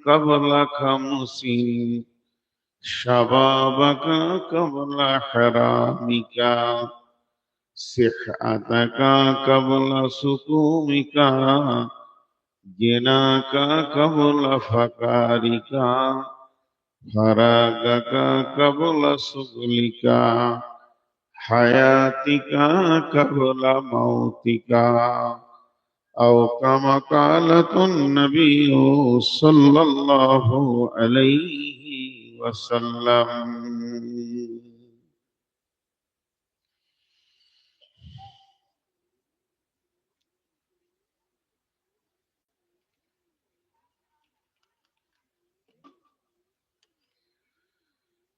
قبل خمس شبابك قبل حرامك صحتك قبل سقومك غناك قبل فقارك فراغك قبل شغلك حياتك قبل موتك أو كما قال النبي صلى الله عليه وسلم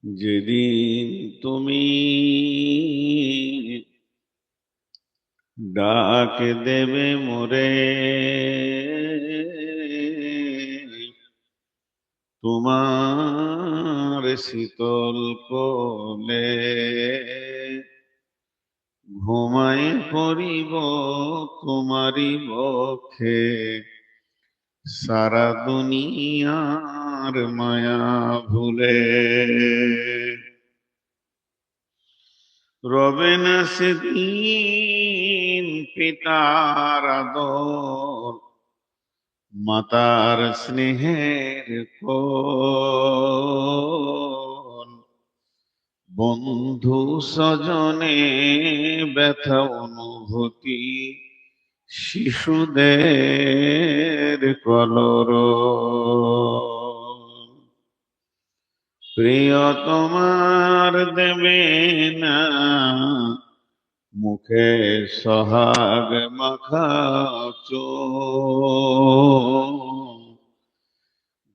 যেদিন তুমি ডাক দেবে মোরে তোমার শীতল কোলে ঘুমায় পড়িব তোমারি বক্ষে সারা দুনিয়ার মায়া ভুলে রবে না সেদিন পিতার আদর মাতার স্নেহের কোল বন্ধু স্বজনে ব্যথা অনুভূতি শিশুদের কলর প্রিয় তোমার দেবে না মুখে সোহাগ মাখা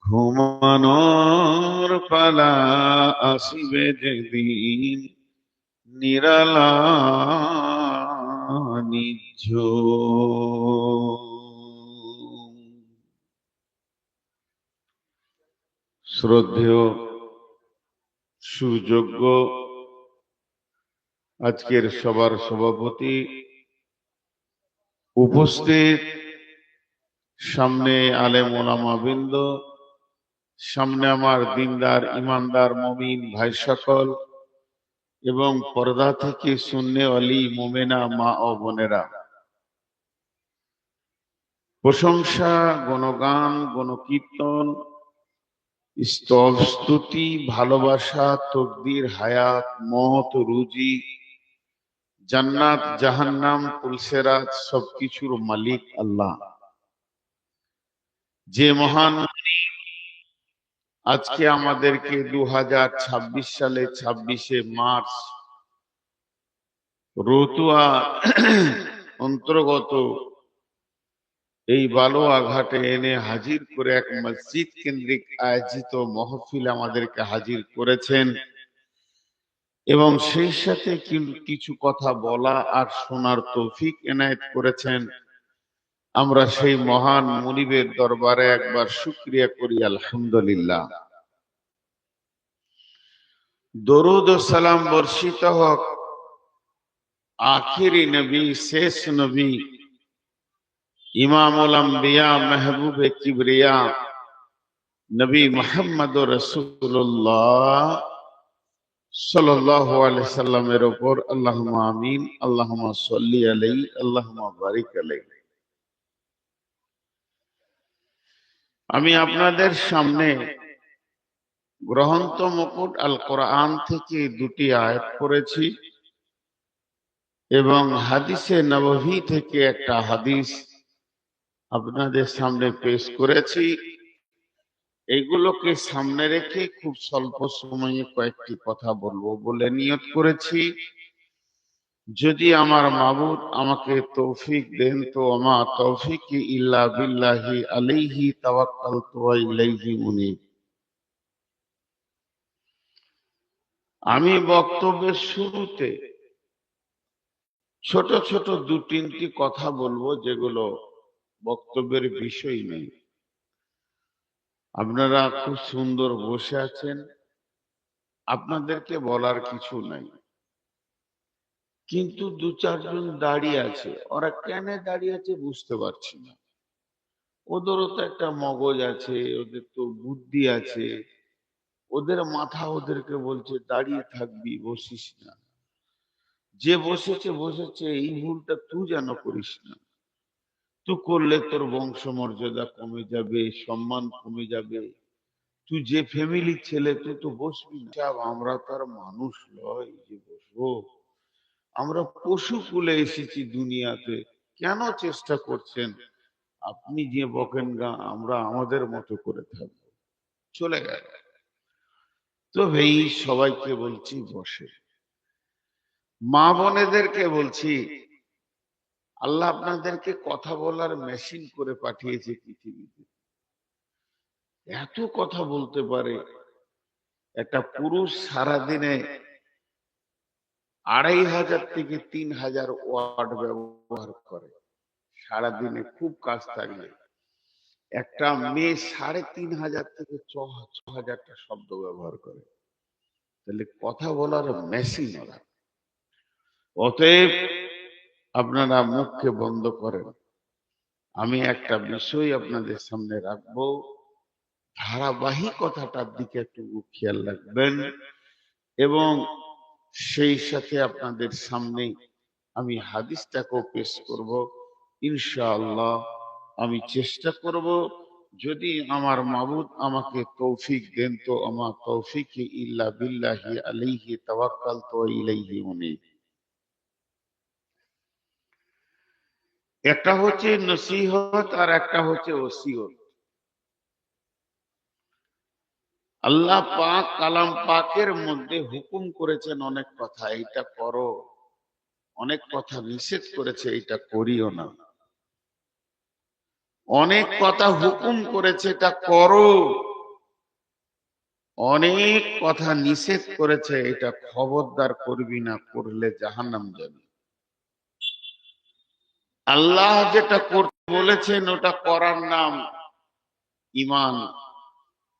ঘুমানোর পালা আসিবে যেদিন নিরালা নিঝুম। শ্রদ্ধেয় সুযোগ্য আজকের সবার সভাপতি উপস্থিত সামনে আলেম ওলামা বৃন্দ সামনে আমার দিনদার ইমানদার মুমিন ভাই সকল এবং পর্দা থেকে সুন্নে ওয়ালি মুমিনা মা ও বোনেরা, প্রশংসা গুণগান গুণকীর্তন স্তব স্তুতি ভালোবাসা তকদির হায়াত মত রুজি জান্নাত জাহান্নাম পুলসেরাত সবকিছুর মালিক আল্লাহ, যে মহান আজকে আমাদেরকে 2026 সালে 26শে মার্চ রতুয়া অন্তর্গত এই বালুয়া ঘাটে এনে হাজির করে এক মসজিদ কেন্দ্রিক আয়োজিত মহফিল আমাদেরকে হাজির করেছেন এবং সেই সাথে কিছু কথা বলা আর শোনার তৌফিক এনায়েত করেছেন। আমরা সেই মহান মুনিবের দরবারে একবার শুকরিয়া করি আলহামদুলিল্লাহ। দরুদ ও সালাম বর্ষিত হোক আখিরি নবী শেষ নবী ইমামুল আম্বিয়া মেহবুবে কিবরিয়া নবী মুহাম্মদ রাসূলুল্লাহ সাল্লাল্লাহু আলাইহি সাল্লামের উপর আল্লাহুম্মা আমিন আল্লাহুম্মা সাল্লি আলাইহি আল্লাহুম্মা বারিক আলাইহি। আমি আপনাদের সামনে গ্রন্থ মুকুট আল কোরআন থেকে দুটি আয়াত পড়েছি এবং হাদিসে নববী থেকে একটা হাদিস আপনাদের সামনে পেশ করেছি। এগুলোকে সামনে রেখে খুব স্বল্প সময়ে কয়েকটি কথা বলবো বলে নিয়ত করেছি। যদি আমার মাবুদ আমাকে তৌফিক দেন তো আমা তৌফিকি ইল্লা বিল্লাহি আলাইহি তাওয়াক্কালতু ওয়া ইলাইহি উনীব। আমি বক্তব্যের শুরুতে ছোট ছোট দু তিনটি কথা বলবো যেগুলো বক্তব্যের বিষয় নেই। আপনারা খুব সুন্দর বসে আছেন, আপনাদেরকে বলার কিছু নাই, কিন্তু দু চারজন দাঁড়িয়ে আছে, ওরা কেন দাঁড়িয়ে আছে বুঝতে পারছি না। ওদেরও তো একটা মগজ আছে, ওদের তো বুদ্ধি আছে। ওদের মাথা ওদেরকে বলছে দাঁড়িয়ে থাকবি, বসিস না। যে বসেছে বসেছে, এই ভুলটা তুই যেন করিস না। তুই করলে তোর বংশমর্যাদা কমে যাবে, সম্মান কমে যাবে। তুই যে ফ্যামিলির ছেলে, তুই তো বসবি না। আমরা তো আর মানুষ নয় যে বসবো। আমরা পশু কুলে এসেছি দুনিয়াতে। কেন চেষ্টা করছেন আপনি যে বকেন গা আমরা আমাদের মতো করে থাকবো? চলে গেল। তো ভাই, সবাইকে বলছি বসে। মা বোনেদেরকে বলছি, আল্লাহ আপনাদেরকে কথা বলার মেশিন করে পাঠিয়েছে পৃথিবীতে। এত কথা বলতে পারে। একটা পুরুষ সারাদিনে 2500 থেকে 3000 ওয়ার্ড ব্যবহার করে সারাদিনে, খুব কাজ থাকলে। একটা মেয়ে 3500 থেকে 6000টা শব্দ ব্যবহার করে। তাহলে কথা বলার মেশিন ওরা। অতএব আপনারা মুখকে বন্ধ করেন। আমি একটা বিষয় আপনাদের সামনে রাখবো, ধারাবাহিকতাটার দিকে একটু খেয়াল রাখবেন, এবং সেই সাথে আপনাদের সামনে আমি হাদিসটাকেও পেশ করব ইনশাআল্লাহ। আমি চেষ্টা করব, যদি আমার মাবুদ আমাকে তৌফিক দেন, তো আমার তৌফিক ইল্লা বিল্লাহি আলাইহি তাওয়াক্কালতু ওয়া ইলাইহি উনীব। একটা হচ্ছে নসিহত আর একটা হচ্ছে ওসিয়ত। আল্লাহ পাক কালাম পাকের মধ্যে হুকুম করেছেন অনেক কথা, এইটা করো। অনেক কথা নিষেধ করেছে, এটা করিও না। অনেক কথা হুকুম করেছে, এটা করো। অনেক কথা নিষেধ করেছে, এটা খবরদার করবি না, করলে জাহান্নাম যাবে। আল্লাহ যেটা করতে বলেছেন ওটা করার নাম ঈমান।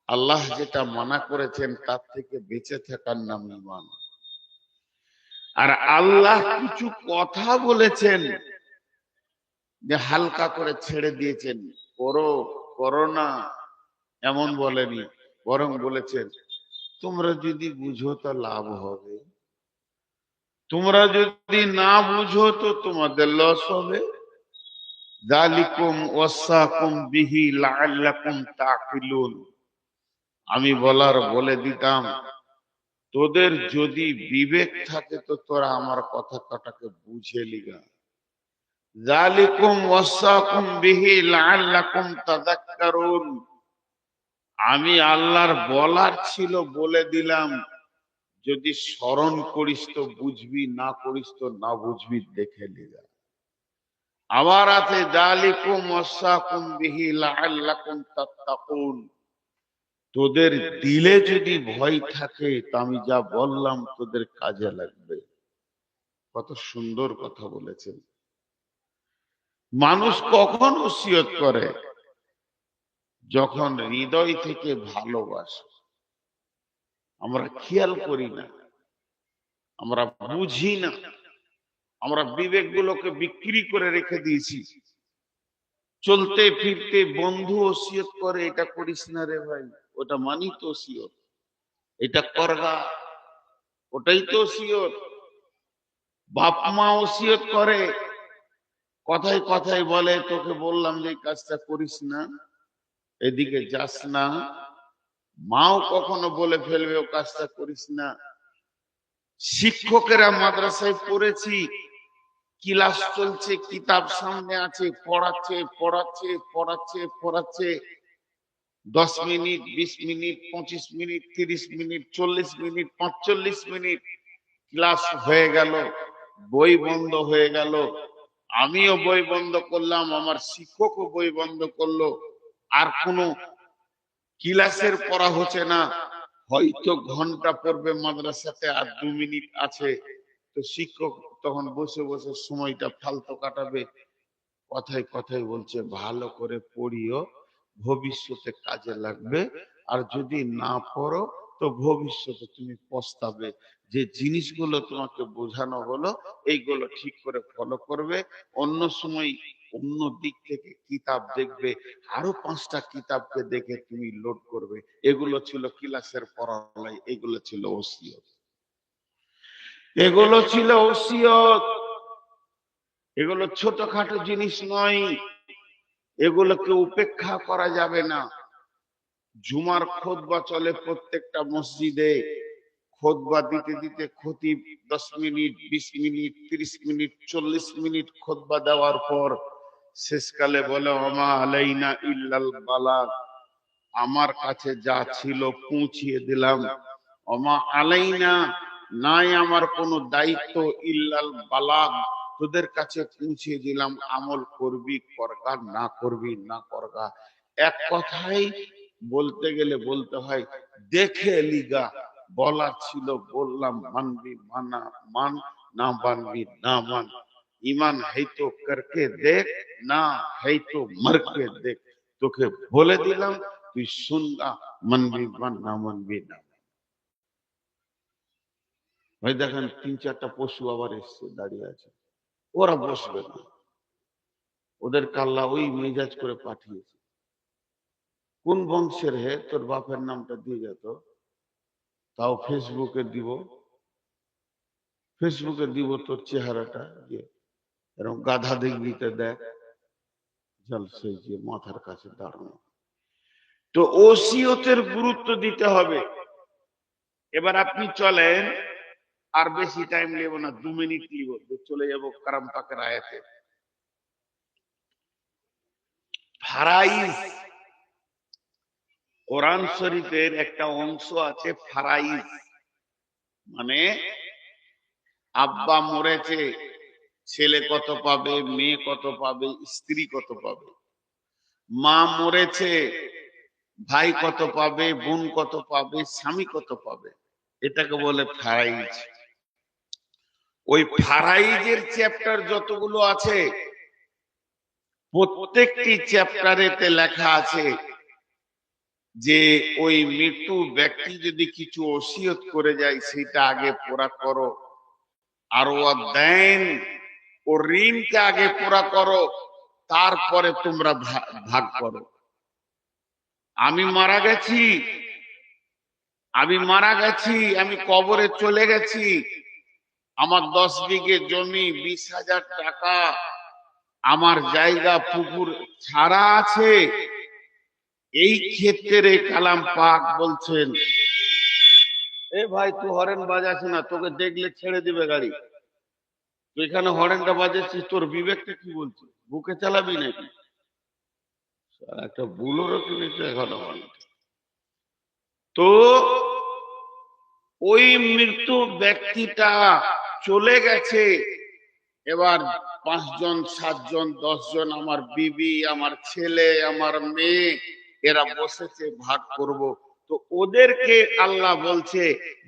আল্লাহ যেটা মানা করেছেন তার থেকে বেঁচে থাকার নাম ঈমান। আর আল্লাহ কিছু কথা বলেছেন যে হালকা করে ছেড়ে দিয়েছেন, করো করো না এমন বলেনি, বরং বলেছেন তোমরা যদি বুঝো তা লাভ হবে, তোমরা যদি না বুঝো তো তোমাদের লস হবে। যালিকুম ওয়াসাকুম বিহি লাআল্লাকুম তাকিলুন। আমি বলে দিতাম, তোদের যদি বিবেক থাকে তো তোরা আমার কথা কটাকে বুঝে লিগা। যালিকুম ওয়াসাকুম বিহি লাআল্লাকুম তাযাক্কারুন। আমি আল্লাহর বলার ছিল বলে দিলাম, যদি স্মরণ করিস তো বুঝবি, না করিস তো না বুঝবি, দেখে লিগা। আবার আছে যালিকুম ওয়াসাকুম বিহি লাআল্লাকুম তাত্তাকুন। তোদের দিলে যদি ভয় থাকে তো আমি যা বললাম তোদের কাজে লাগবে। কত সুন্দর কথা বলেছেন। মানুষ কখন ওসিয়ত করে? যখন হৃদয় থেকে ভালোবাসে। আমরা খেয়াল করি না, আমরা বুঝি না, আমরা বিবেক গুলোকে বিক্রি করে রেখে দিয়েছি। চলতে ফিরতে বন্ধু ওসিয়ত করে, এটা করিস না রে ভাই, ওটা মানি তো ওসিয়ত, এটা করগা, ওটাই তো ওসিয়ত। বাপ মা ওসিয়ত করে, কথায় কথায় বলে তোকে বললাম যে এই কাজটা করিস না, এদিকে যাস না। মাও কখনো বলে ফেলবে ও কাজটা করিস না। শিক্ষকেরা মাদ্রাসায় পড়েছি, ক্লাস চলছে, কিতাব সামনে আছে, পড়াচ্ছে পড়াচ্ছে পড়াচ্ছে পড়াচ্ছে, 10 minute 20 minute 25 minute 30 minute 40 minute 45 minute class হয়ে গেল, বই বন্ধ হয়ে গেল। আমিও বই বন্ধ করলাম, আমার শিক্ষকও বই বন্ধ করলো। আর কোনো ক্লাসের পড়া হচ্ছে না। হয়তো ঘন্টা পড়বে মাদ্রাসাতে, আর 2 মিনিট আছে। তো শিক্ষক তখন বসে বসে সময়টা ফালতু কাটাবে। কথায় কথায় বলছে ভালো করে পড়িও, ভবিষ্যতে কাজে লাগবে। আর যদি না পড়ো তো ভবিষ্যতে তুমি পস্তাবে। যে জিনিসগুলো তোমাকে বোঝানো হলো এইগুলো ঠিক করে ফলো করবে। অন্য সময় অন্য দিক থেকে কিতাব দেখবে, আরো 5টা কিতাবকে দেখে তুমি লোড করবে। এগুলো ছিল ক্লাসের পড়ালাই, এগুলো ছিল ওসিয়ত, এগুলো ছিল ওসিয়ত। এগুলো ছোটখাটো জিনিস নয়, এগুলোকে উপেক্ষা করা যাবে না। জুমার খুতবা চলে প্রত্যেকটা মসজিদে, খুতবা দিতে দিতে খতিব 10 মিনিট, 20 মিনিট, 30 মিনিট, 40 মিনিট খুতবা দেওয়ার পর শেষকালে বলে ওমা আলাইনা ইল্লাল বালাগ, আমার কাছে যা ছিল পৌঁছিয়ে দিলাম। ওমা আলাইনা, নাই আমার কোনো দায়িত্ব, ইল্লাল বালাগ, তোদের কাছে পৌঁছিয়ে দিলাম, আমল করবি করগা, না করবি না করগা। এক কথাই বলতে গেলে বলতে হয় দেখে লিগা, বলার ছিল বললাম, মানবি মানা মান, না মানবি না মান। ইমান है तो करके देख, না है तो मर के देख। তোকে বলে দিলাম, তুই শুনলা, মানবি মান, না মানবি না। ভাই দেখেন 3-4টা পশু আবার এসছে, দাঁড়িয়ে আছে, ওরা বসবে না, ওদের কাল্লা ওই মেজাজ করে পাঠিয়েছে। কোন বংশের হে, তোর বাপের নামটা দিয়ে যেত, তাও ফেসবুকে দিব, ফেসবুকে দিব তোর চেহারাটা দিয়ে, এরকম গাধা দেখবিতে দেখ, জলসে যে মাথার কাছে দাঁড়ানো। তো ওসিয়তের গুরুত্ব দিতে হবে। এবার আপনি চলেন, আর বেশি টাইম নেব না, 2 মিনিট নিব, চলে যাব কারাম পাকের আয়াতে। ফারাইজ, কোরআন শরীফের একটা অংশ আছে ফারাইজ, মানে আব্বা মরেছে, ছেলে কত পাবে, মেয়ে কত পাবে, স্ত্রী কত পাবে। মা মরেছে, ভাই কত পাবে, বোন কত পাবে, স্বামী কত পাবে। এটাকে বলে ফারাইজ। ওই ফারাইজের চ্যাপ্টার যতগুলো আছে, প্রত্যেকটি চ্যাপ্টারেতে লেখা আছে যে ওই মৃত্যু ব্যক্তি যদি কিছু ওসিয়ত করে যায় সেটা আগে পুরা করো, আর ও দেন ও ঋণকে আগে পুরা করো, তারপরে তোমরা ভাগ করো। আমি মারা গেছি, আমি কবরে চলে গেছি, আমার 10 বিঘে জমি, 20,000 টাকা, আমার জায়গা পুকুর ছাড়া আছে। এই ক্ষেত্রে কালাম পাক বলছেন, এ ভাই তুই হরেন বাজাস না, তোকে দেখলে ছেড়ে দিবে গাড়ি। তুই এখানে হরেনটা বাজাচ্ছিস, তোর বিবেকটা কি বলছে? বুকে চালাবি নাকি? একটা বুলোরও কিনেছে এখনো। তো ওই মৃত্যু ব্যক্তিটা চলে গেছে, এবার 5 জন 7 জন 10 জন, আমার বিবি, আমার ছেলে, আমার মেয়ে, এরা বসেছে ভাগ করব। তো ওদেরকে আল্লাহ বলছে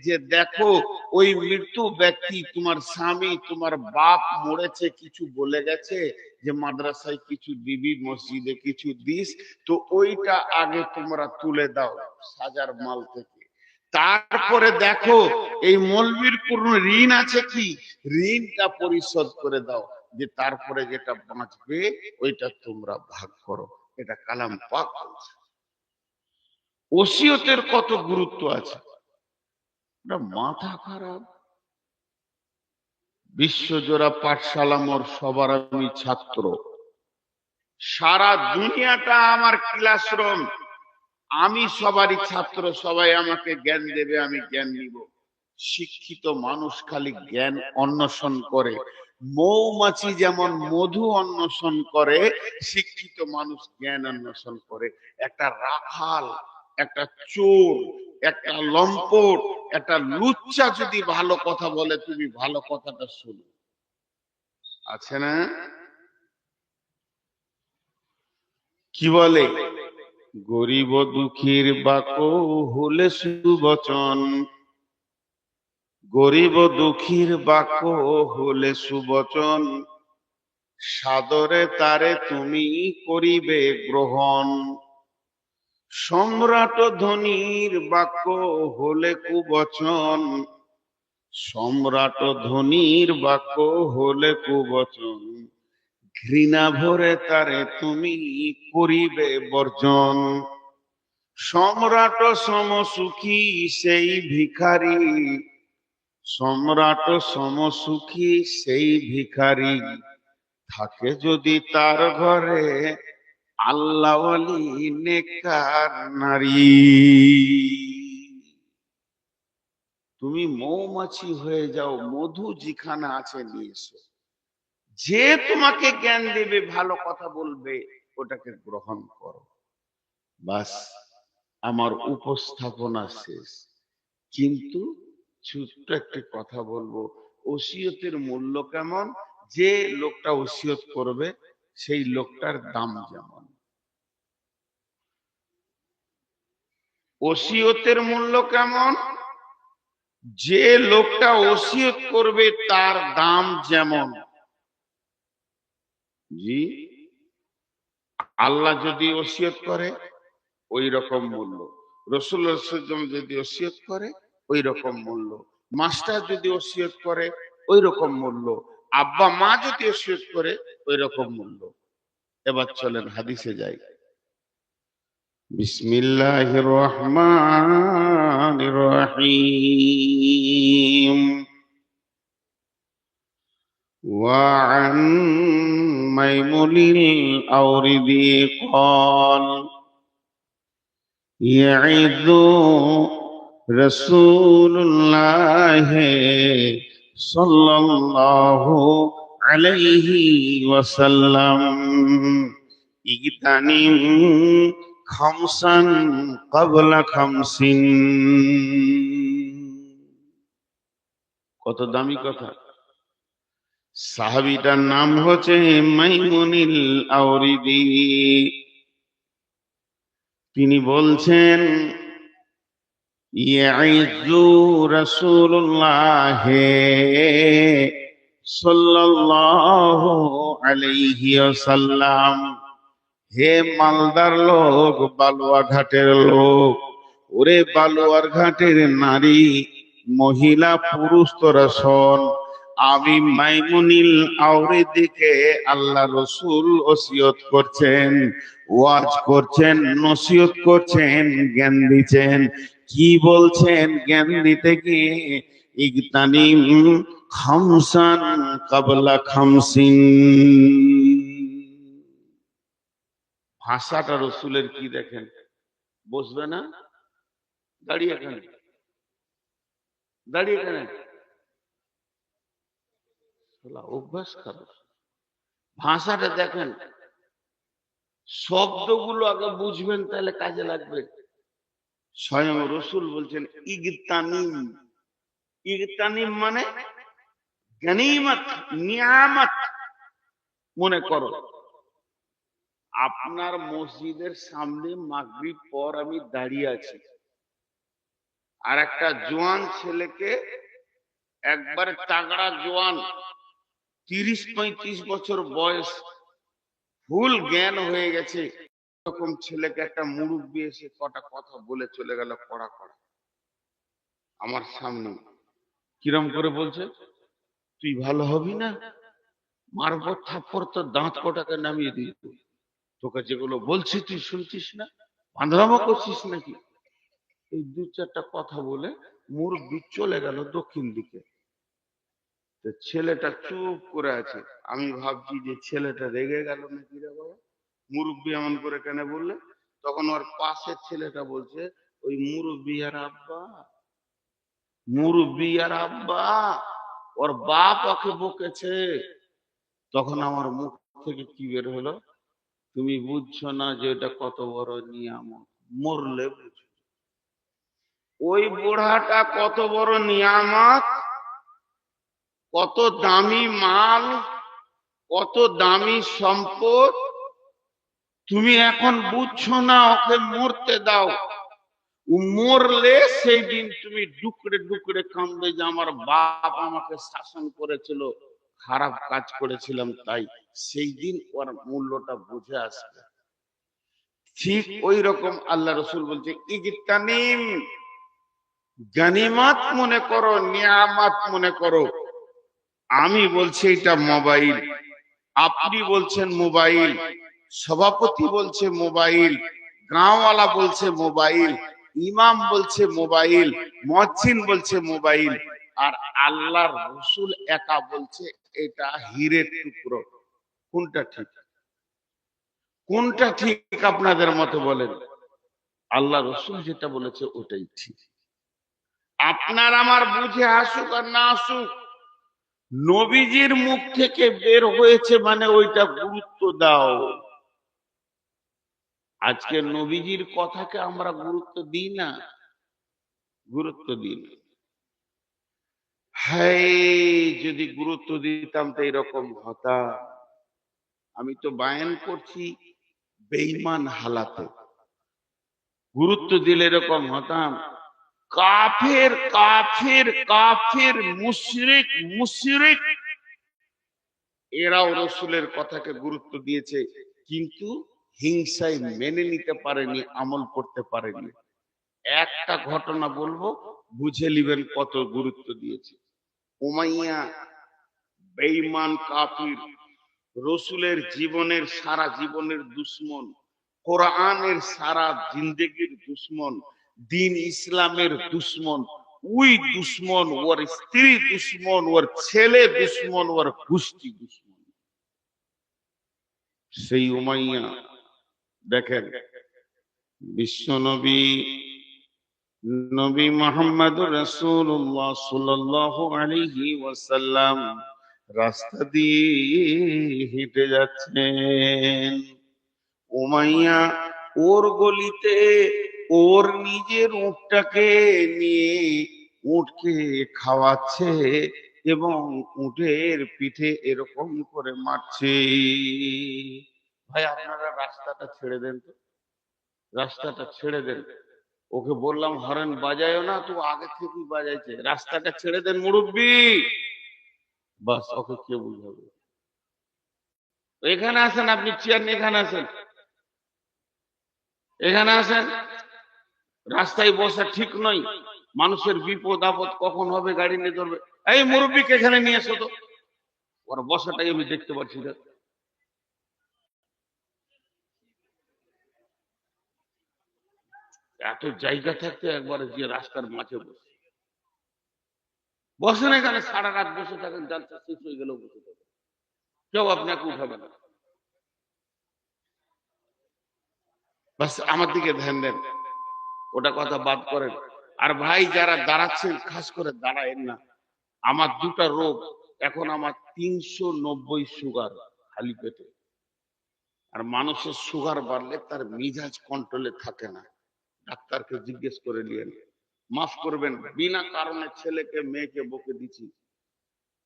যে দেখো, ওই মৃত্যু ব্যক্তি, তোমার স্বামী, তোমার বাপ মরেছে, কিছু বলে গেছে যে মাদ্রাসায় কিছু দিবি, মসজিদে কিছু দিস, তো ওইটা আগে তোমরা তুলে দাও সাজার মাল থেকে। তারপরে দেখো এই মৌলবীর কোন ঋণ আছে কি, ঋণটা পরিশোধ করে দাও, যে তারপরে যেটা বাঁচবে ওইটা তোমরা ভাগ করো। এটা কালাম পাক বলছে। ওসিয়তের কত গুরুত্ব আছে, মাথা খারাপ। বিশ্বজোড়া পাঠশালা মোর, সবার আমি ছাত্র, সারা দুনিয়াটা আমার ক্লাসরুম, আমি সবারই ছাত্র, সবাই আমাকে জ্ঞান দেবে, আমি জ্ঞান নিব। শিক্ষিত মানুষ খালি জ্ঞান অন্বেষণ করে, মৌমাছি যেমন মধু অন্বেষণ করে, শিক্ষিত মানুষ জ্ঞান অন্বেষণ করে। একটা রাখাল, একটা চোর, একটা লম্পট, একটা লুচ্চা যদি ভালো কথা বলে, তুমি ভালো কথাটা শুনো, আছে না? কি বলে, গরিব দুঃখীর বাকো হলে সুবচন, গরিব দুঃখীর বাক্য হলে সুবচন, সাদরে তারে তুমি করিবে গ্রহণ। সম্রাট ধনীর বাক্য হলে কুবচন, সম্রাট ধনীর বাক্য হলে কুবচন, ঘৃণা ভরে তারে তুমি করিবে বর্জন। সম্রাট সমসুখী সেই ভিখারি, সম্রাট সমসুখী সেই ভিখারি, থাকে যদি তার ঘরে আল্লাহওয়ালি নেককার নারী। তুমি মৌমাছি হয়ে যাও, মধু যেখানে আছে নিয়ে এসো। যে তোমাকে জ্ঞান দেবে, ভালো কথা বলবে, ওটাকে গ্রহণ করো। বাস, আমার উপস্থাপনা শেষ। কিন্তু ছোট্ট একটি কথা বলবো, ওসিয়তের মূল্য কেমন, যে লোকটা ওসিয়ত করবে সেই লোকটার দাম যেমন। ওসিয়তের মূল্য কেমন, যে লোকটা ওসিয়ত করবে তার দাম যেমন। জি, আল্লাহ যদি ওসিয়ত করে ওই রকম মূল্য, রাসূলুল্লাহ সাল্লাল্লাহু আলাইহি ওয়াসাল্লাম যদি ওসিয়ত করে ওই রকম মূল্য, মাস্টার যদি ওসিয়ত করে ওই রকম মূল্য, আব্বা মা যদি ওসিয়ত করে ওই রকম মূল্য। এবার চলেন হাদিসে যাই। বিসমিল্লাহির রহমানির রহিম। وعن ميمون الأوردي قال يعظ رسول الله صلى الله عليه وسلم اغتنم خمسا قبل خمس। কত দামি কথা। সাহাবীটার নাম হচ্ছে মাইমুনিল আওরিদি। তিনি বলছেন, ইয়াইযু রাসূলুল্লাহ সাল্লাল্লাহু আলাইহি ওয়াসাল্লাম, হে মালদার লোক, বালুয়া ঘাটের লোক, ওরে বালুয়ার ঘাটের নারী, মহিলা, পুরুষ তোরা শোন, আমি মাইমুনিল আওরিদিকে আল্লাহ রসুল ওসিয়ত করছেন, ওয়াজ করছেন, নসিহত করছেন, জ্ঞান দিচ্ছেন। কি বলছেন জ্ঞান দিতে গিয়ে? ইগতানিম খামসান কাবলা খামসিন। ভাষাটা রসুলের কি দেখেন, বসবে না, দাঁড়িয়ে এখানে, দাঁড়িয়ে এখানে, অভ্যাস খারাপ। ভাষাটা দেখেন, শব্দগুলো আগে বুঝবেন তাহলে কাজে লাগবে। স্বয়ং রসুল বলছেন ইগতানিম। ইগতানিম মানে গনিমত, নিয়ামত মনে করো। আপনার মসজিদের সামনে মাগরিব পর আমি দাঁড়িয়ে আছি, আর একটা জোয়ান ছেলেকে, একবারে তাগড়া জোয়ান, 30-35 বছর বয়স, ফুল জ্ঞান হয়ে গেছে, এরকম ছেলেকে একটা মুরব্বি এসে কটা কথা বলে চলে গেল কড়া কড়া আমার সামনে। কিরম করে বলছে, তুই ভালো হবি না, মারব থাপ্পড়, তোর দাঁত কটাকে নামিয়ে দিই, তোকে যেগুলো বলছি তুই শুনছিস না, বান্ধরামো করছিস নাকি। এই 2-4টা কথা বলে মুরব্বি চলে গেল দক্ষিণ দিকে। ছেলেটা চুপ করে আছে। আমি ভাবছি যে ছেলেটা রেগে গেল নাকি রে বাবা, মুরব্বি এমন করে কেন বললে। তখন ওর পাশের ছেলেটা বলছে, ওই মুরব্বি আর আব্বা, মুরব্বি আর আব্বা, ওর বাপ ওকে বকেছে। তখন আমার মুখ থেকে কি বের হলো, তুমি বুঝছো না যে এটা কত বড় নিয়ামত, মরলে বুঝো। ওই বুড়াটা কত বড় নিয়ামত, কত দামি মাল, কত দামি সম্পদ, তুমি এখন বুঝছো না। ওকে মরতে দাও, মরলে সেই দিন তুমি ডুকরে ডুকরে কাঁদবে যে আমার বাপ আমাকে শাসন করেছিল, খারাপ কাজ করেছিলাম, তাই সেই দিন ওর মূল্যটা বুঝে আসবে। ঠিক ওই রকম আল্লাহ রসুল বলছে ইগতানিম, গনিমত মনে করো, নিয়ামত মনে করো। আমি বলছি এটা মোবাইল, আপনি বলছেন মোবাইল, সভাপতি বলছে মোবাইল, গাঁওয়ালা বলছে মোবাইল, ইমাম বলছে মোবাইল, মুয়াজ্জিন বলছে মোবাইল, আর আল্লাহর রাসূল একা বলছে এটা হীরের টুকরো। কোনটা ঠিক? কোনটা ঠিক আপনাদের মতে বলেন? আল্লাহ রাসূল যেটা বলেছে ওটাই ঠিক। আপনার আমার বুঝে আসুক আর না আসুক, নবীজির মুখ থেকে বের হয়েছে মানে ওইটা গুরুত্ব দাও। আজকে নবীজির কথাকে আমরা গুরুত্ব দিই না, গুরুত্ব দিই না। হায়, যদি গুরুত্ব দিতাম তো এরকম হতাম। আমি তো বায়ান করছি বেঈমান হালাতে, গুরুত্ব দিলে এরকম হতাম। কাফের কাফের কাফের, মুশরিক মুশরিক, এরাও রসুলের কথাকে গুরুত্ব দিয়েছে, কিন্তু হিংসায় মেনে নিতে পারেনি, আমল করতে পারেনি। একটা ঘটনা বলবো, বুঝে নিবেন কত গুরুত্ব দিয়েছে। উমাইয়া বেঈমান কাফির, রসুলের জীবনের সারা জীবনের দুশ্মন, কোরআনের সারা জিন্দেগির দুশ্মন, দিন ইসলামের দুশ্মন। ওই দুশ্মন, ওর স্ত্রী দুশ্মন, ওর ছেলে দুশ্মন, ওর গোষ্ঠী দুশ্মন। সেই উমাইয়া দেখেন, বিশ্বনবী নবী মুহাম্মদুর রাসূলুল্লাহ সাল্লাল্লাহু আলাইহি ওয়াসাল্লাম রাস্তা দিয়ে হেঁটে যাচ্ছেন। উমাইয়া ওর গলিতে ওর নিজের উটটাকে নিয়ে উটকে খাওয়াচ্ছে এবং উটের পিঠে এরকম করে মারছে। ভাই আপনারা রাস্তাটা ছেড়ে দেন তো, রাস্তাটা ছেড়ে দেন। ওকে বললাম হরেন বাজায়ও না, তো আগে থেকেই বাজাইছে। রাস্তাটা ছেড়ে দেন মুরব্বি। বাস, ওকে কে বুঝাবে? এখানে আসেন, আপনি চেয়ার নিয়ে এখানে আসেন, এখানে আসেন। রাস্তায় বসা ঠিক নয়, মানুষের বিপদ আপদ কখন হবে গাড়ি নিয়ে ধরবে। এই মুরব্বিকে এখানে নিয়ে এসো তো, ওর বসাটাই আমি দেখতে পাচ্ছি না। এত জায়গা থাকতে একবারে যে রাস্তার মাঝে বসে বসেন, এখানে সারা রাত বসে থাকেন, জালসা শেষ হয়ে গেলেও বসে থাকেন, কেউ আপনাকে উঠাবে না। বাস আমার দিকে ধ্যান দেন, ওটা কথা বাদ করেন। আর ভাই যারা দাঁড়াচ্ছেন, খাস করে দাঁড়ায়েন না। আমার দুটা রোগ এখন, আমার 390 সুগার খালি পেটে। আর মানুষের সুগার বাড়লে তার মিজাজ কন্ট্রোলে থাকে না, ডাক্তারকে জিজ্ঞেস করে নিয়েন। মাফ করবেন, বিনা কারণে ছেলেকে মেয়েকে বকে দিচ্ছি,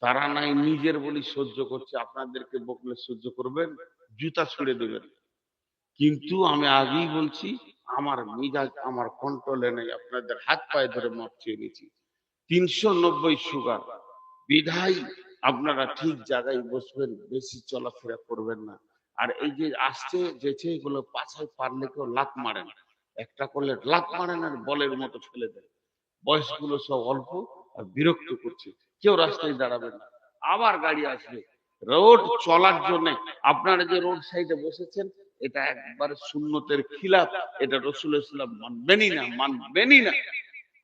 তারা নাই নিজের বলি সহ্য করছে, আপনাদেরকে বকলে সহ্য করবেন? জুতা ছুড়ে দেবেন। কিন্তু আমি আগেই বলছি, আমার মিজাজ আমার কন্ট্রোলে নেই, আপনাদের হাত পায়ে ধরে মাপ চেয়ে নিয়েছি। 390 সুগার, বিধায় আপনারা ঠিক জায়গায় বসবেন, বেশি চলাফেরা করবেন না। আর এই যে আসছে যেছে, এগুলো পাছায় পারলে কেউ লাত মারেন, একটা করলে লাত মারেন আর বলের মতো ফেলে দেন। বয়সগুলো সব অল্প আর বিরক্ত করছে, কেউ রাস্তায় দাঁড়াবে না। আবার গাড়ি আসবে রোড চলার জন্য। আপনারা যে রোড সাইডে বসেছেন, এটা একবারে সুন্নতের খিলাফ, এটা রাসূল ইসলাম মানবেনই না, মানবেনই না।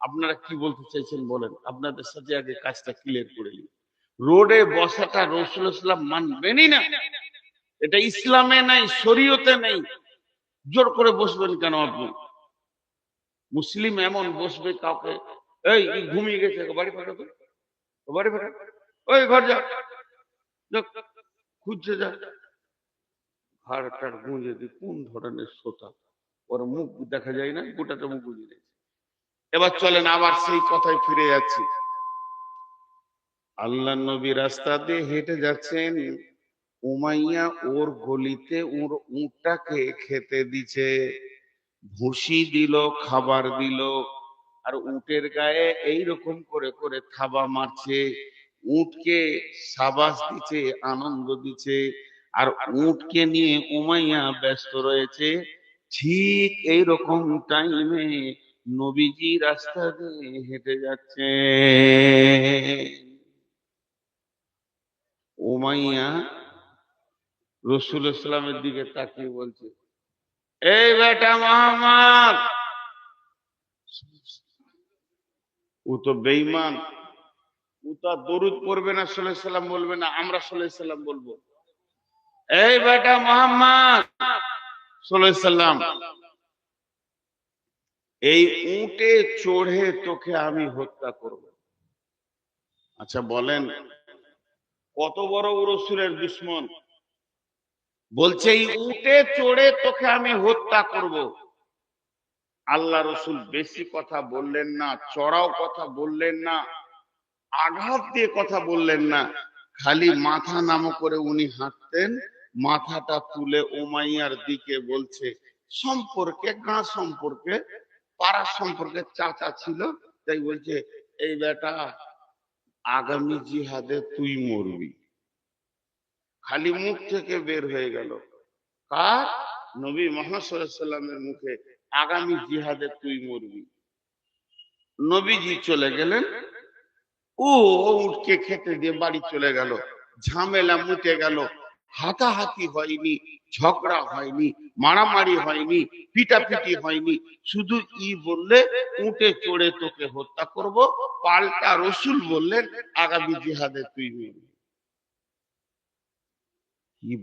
আপনারা কি বলতে চাইছেন বলেন, আপনাদের সাথে আগে কাজটা ক্লিয়ার করে নিই। রোডে বসাটা রাসূল ইসলাম মানবেনই না, এটা ইসলামে নাই, শরীয়তে নেই। জোর করে বসবেন কেন আপনি? মুসলিম এমন বসবে কাউকে, এই ঘুমিয়ে গেছে, বাড়ি পাঠাতো, বাড়ি পাঠা, ওই ঘর যা, খুঁজছে যা, ঘাড়টার গুঁজে দি কোন ধরনের শ্রোতা, ওর মুখ দেখা যায় না, গোটাটা মুখ বুঝে গেছে। এবার চলেন আবার সেই কথায় ফিরে যাচ্ছি। আল্লাহ নবী রাস্তা দিয়ে হেঁটে যাচ্ছেন, উমাইয়া ওর গলিতে ওর উটটাকে খেতে দিছে, ভুসি দিল, খাবার দিল, আর উটের গায়ে এইরকম করে করে থাবা মারছে, উটকে সাবাস দিচ্ছে, আনন্দ দিচ্ছে। আর উটকে নিয়ে উমাইয়া ব্যস্ত রয়েছে। ঠিক এইরকম টাইমে নবীজি রাস্তা দিয়ে হেঁটে যাচ্ছে। উমাইয়া রসুল ইসলামের দিকে তাকিয়ে বলছে, এই বেটা মোহাম্মদ। ও তো বেঈমান, ও তো আর দরুদ পড়বে না, সাল্লাল্লাহু আলাইহি সাল্লাম বলবে না, আমরা সাল্লাল্লাহু আলাইহি সাল্লাম বলবো। এই বেটা মোহাম্মদ সাল্লাল্লাহু আলাইহি সাল্লাম, এই উটে চড়ে তোকে আমি হত্যা করব। আচ্ছা বলেন, কত বড় রসুলের দুশমন, বলছে এই উটে চড়ে তোকে আমি হত্যা করব। আল্লাহ রসুল বেশি কথা বললেন না, চড়াও কথা বললেন না, আঘাত দিয়ে কথা বললেন না, খালি মাথা নামো করে উনি হাঁটতেন, মাথাটা তুলে উমাইয়ার দিকে বলছে, সম্পর্কে গা সম্পর্কে পাড়া সম্পর্কে চাচা ছিল, তাই বলছে, এই বেটা আগামী জিহাদে তুই মরবি। খালি মুখ থেকে বের হয়ে গেল, কার? নবী মুহাম্মদ সাল্লাল্লাহু আলাইহি সাল্লামের মুখে, আগামী জিহাদে তুই মরবি। নবীজি চলে গেলেন, ও উঠকে খেতে দিয়ে বাড়ি চলে গেল, ঝামেলা মুটে গেল, হাতাহাতি হয়নি, ঝগড়া হয়নি, মারামারি হয়নি, পিটাপিটি হয়নি, শুধু বললে উঠে চড়ে তোকে হত্যা করব, পাল্টা রসুল বললেন আগামী জিহাদে তুই মরবি।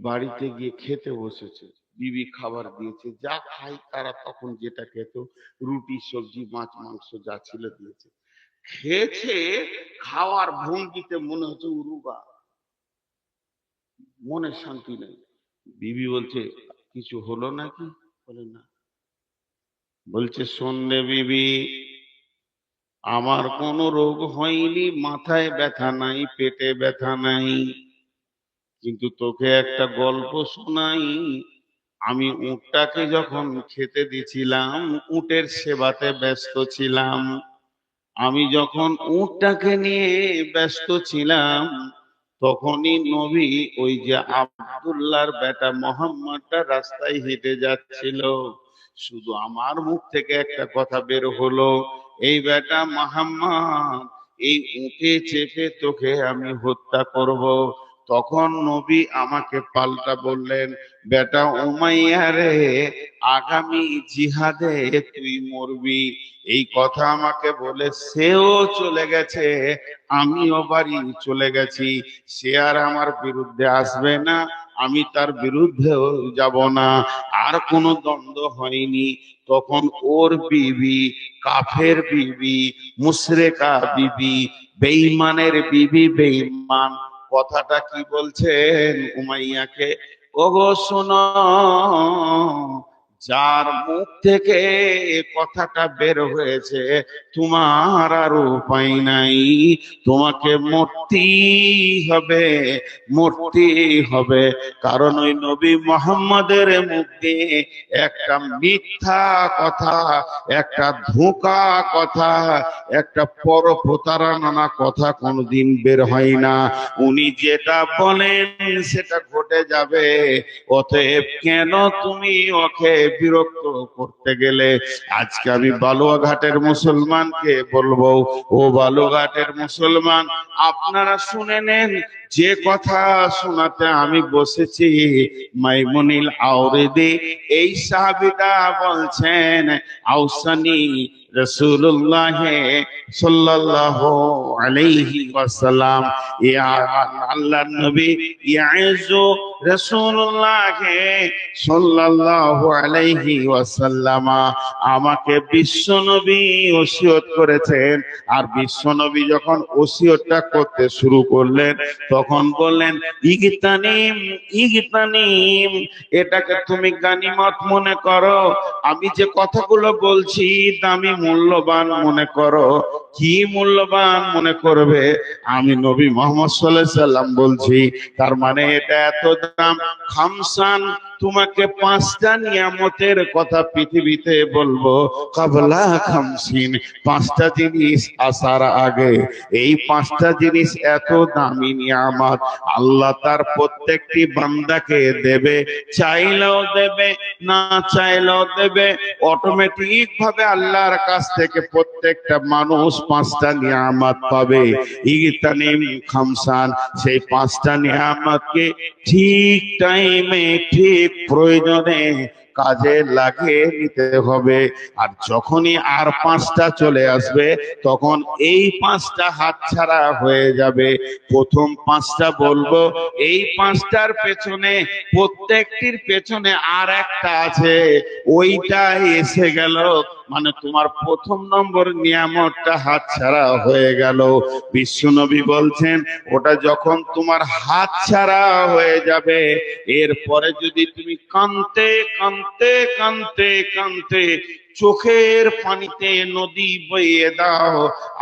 বাড়িতে গিয়ে খেতে বসেছে, বিবি খাবার দিয়েছে, যা খাই তারা তখন যেটা খেত, রুটি সবজি মাছ মাংস যা ছিল দিয়েছে, খেয়েছে। খাওয়ার ভঙ্গিতে মনে হচ্ছে উরুবা, মনে শান্তি নেই। বিবি বলছে, কিছু হলো নাকি? বলে না। বলছে, শোন রে বিবি, আমার কোনো রোগ হয়নি, মাথায় ব্যথা নাই, পেটে ব্যথা নাই, কিন্তু তোকে একটা গল্প শোনাই। আমি উটটাকে যখন খেতে দিছিলাম, উটের সেবাতে ব্যস্ত ছিলাম, আমি যখন উটটাকে নিয়ে ব্যস্ত ছিলাম, তখনই নবী ওই যে আব্দুল্লাহর বেটা মোহাম্মদটা রাস্তায় হেঁটে যাচ্ছিল। শুধু আমার মুখ থেকে একটা কথা বের হলো, এই বেটা মোহাম্মদ, এই উটে চেপে তোকে আমি হত্যা করব। তখন নবী আমাকে পাল্টা বললেন, বেটা উমাইয়া রে, আগামী জিহাদে তুই মরবি। এই কথা আমাকে বলে সেও চলে গেছে, আমিও বাড়ি চলে গেছি। সে আর আমার বিরুদ্ধে আসবে না, আমি তার বিরুদ্ধেও যাব না, আর কোনো দ্বন্দ্ব হয়নি। তখন ওর বিবি, কাফের বিবি, মুশরিকা বিবি, বেঈমানের বিবি, বেঈমান, কথাটা কি বলছেন উমাইয়াকে, ওগো শোনো, যার মুখ থেকে কথাটা বের হয়েছে, তোমার আর উপায় নাই, তোমাকে মরতেই হবে, মরতেই হবে। কারণ ওই নবী মুহাম্মদের মুখ দিয়ে একটা মিথ্যা কথা, একটা ধোঁকা কথা, একটা পরপ্রতারণা কথা কোনোদিন বের হয় না। উনি যেটা বলেন সেটা ঘটে যাবে। অতএব কেন তুমি ওকে বিরক্ত করতে গেলে? আজকে আমি বালুয়াঘাটের মুসলমানকে বলবো, ও বালুঘাটের মুসলমান, আপনারা শুনে নেন, যে কথা শোনাতে আমি বসেছি, মাইমুনিল আওরিদি এই সাহাবীটা বলছেন, আউসানি রাসূলুল্লাহ সাল্লাল্লাহু আলাইহি ওয়াসাল্লাম, ইয়া আল্লাহর নবী ইয়াইজু রাসূলুল্লাহ সাল্লাল্লাহু আলাইহি ওয়াসাল্লাম আমাকে বিশ্বনবী ওসিয়ত করেছেন। আর বিশ্বনবী যখন ওসিয়তটা করতে শুরু করলেন, তখন বললেন, ইগতানিম ইগতানিম, এটাকে তুমি গানিমত মনে করো, আমি যে কথাগুলো বলছি দামি মূল্যবান মনে করো। কি মূল্যবান মনে করবে? আমি নবী মুহাম্মদ সাল্লাল্লাহু আলাইহি সাল্লাম বলছি, তার মানে এটা এত দাম। খামসান, তোমাকে পাঁচটা নিয়ামতের কথা পৃথিবীতে বলবো, কাবলা খামসিন, পাঁচটা জিনিস আসার আগে। এই পাঁচটা জিনিস এত দামি নিয়ামত, আল্লাহ তার প্রত্যেকটি বান্দাকে দেবে, চাইলেও দেবে, না চাইলেও দেবে। অটোমেটিক ভাবে আল্লাহর কাছ থেকে প্রত্যেকটা মানুষ পাঁচটা নিয়ামত পাবে। ইগতানিম খামসান, সেই পাঁচটা নিয়ামতকে ঠিক টাইমে ঠিক প্রয়োজনে কাজে লাগিয়ে নিতে হবে। আর যখনই আর পাঁচটা চলে আসবে তখন এই পাঁচটা হাতছাড়া হয়ে যাবে। প্রথম পাঁচটা বলবো, এই পাঁচটার পেছনে প্রত্যেকটির পেছনে আর একটা আছে, ওইটা এসে গেল মানে তোমার প্রথম নম্বর নিয়ামতটা হাতছাড়া হয়ে গেল। বিশ্বনবী বলছেন ওটা যখন তোমার হাতছাড়া হয়ে যাবে, এরপরে যদি তুমি কাঁদতে কাঁদতে কাঁদতে কাঁদতে চোখের পানিতে নদী বইয়ে দাও,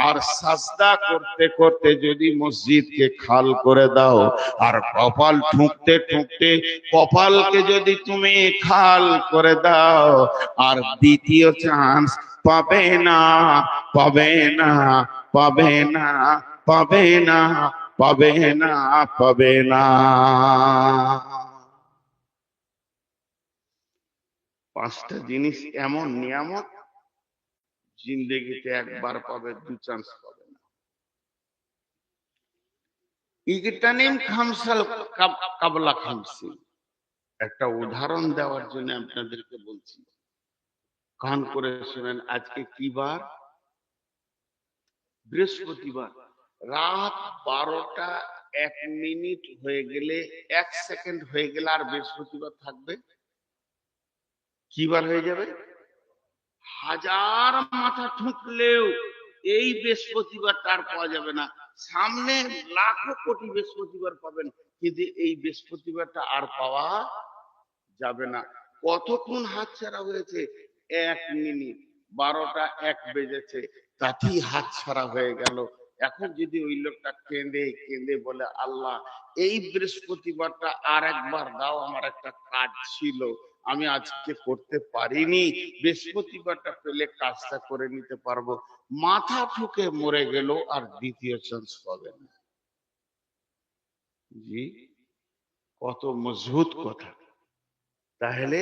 আর সাজদা করতে করতে যদি মসজিদকে খাল করে দাও, আর কপাল ঠুকতে ঠুকতে কপালকে যদি তুমি খাল করে দাও, আর দ্বিতীয় চান্স পাবে না, পাবে না, পাবে না, পাবে না, পাবে না, পাবে না। পাঁচটা জিনিস এমন নিয়ামত, জিন্দেগিতে একবার পাবে, দু চান্স পাবে না। ইগতানিম খামসাল কাবলা খামসিন, একটা উদাহরণ দেওয়ার জন্য আপনাদেরকে বলছি, কান করে শুনেন। আজকে কি বার? বৃহস্পতিবার। রাত 12টা 1 মিনিট হয়ে গেলে, 1 সেকেন্ড হয়ে গেলে আর বৃহস্পতিবার থাকবে? কি বার হয়ে যাবে? হাজার মাথা ঠুকলেও এই বৃহস্পতিবারটা আর পাওয়া যাবে না। সামনে লাখো কোটি বৃহস্পতিবার পাবেন, কিন্তু এই বৃহস্পতিবারটা আর পাওয়া যাবে না। কতক্ষণ হাতছাড়া হয়েছে? 1 মিনিট। 12টা 1 বেজেছে, তাতেই হাতছাড়া হয়ে গেল। এখন যদি ওই লোকটা কেঁদে কেঁদে বলে, আল্লাহ এই বৃহস্পতিবারটা আর একবার দাও, আমার একটা কাজ ছিল, আমি আজকে করতে পারিনি, বৃহস্পতিবারটা পেলে কাজটা করে নিতে পারবো, মাথা ঠুকে মরে গেল, আর দ্বিতীয় চান্স পাবে না। জি, কত মজবুত কথা। তাহলে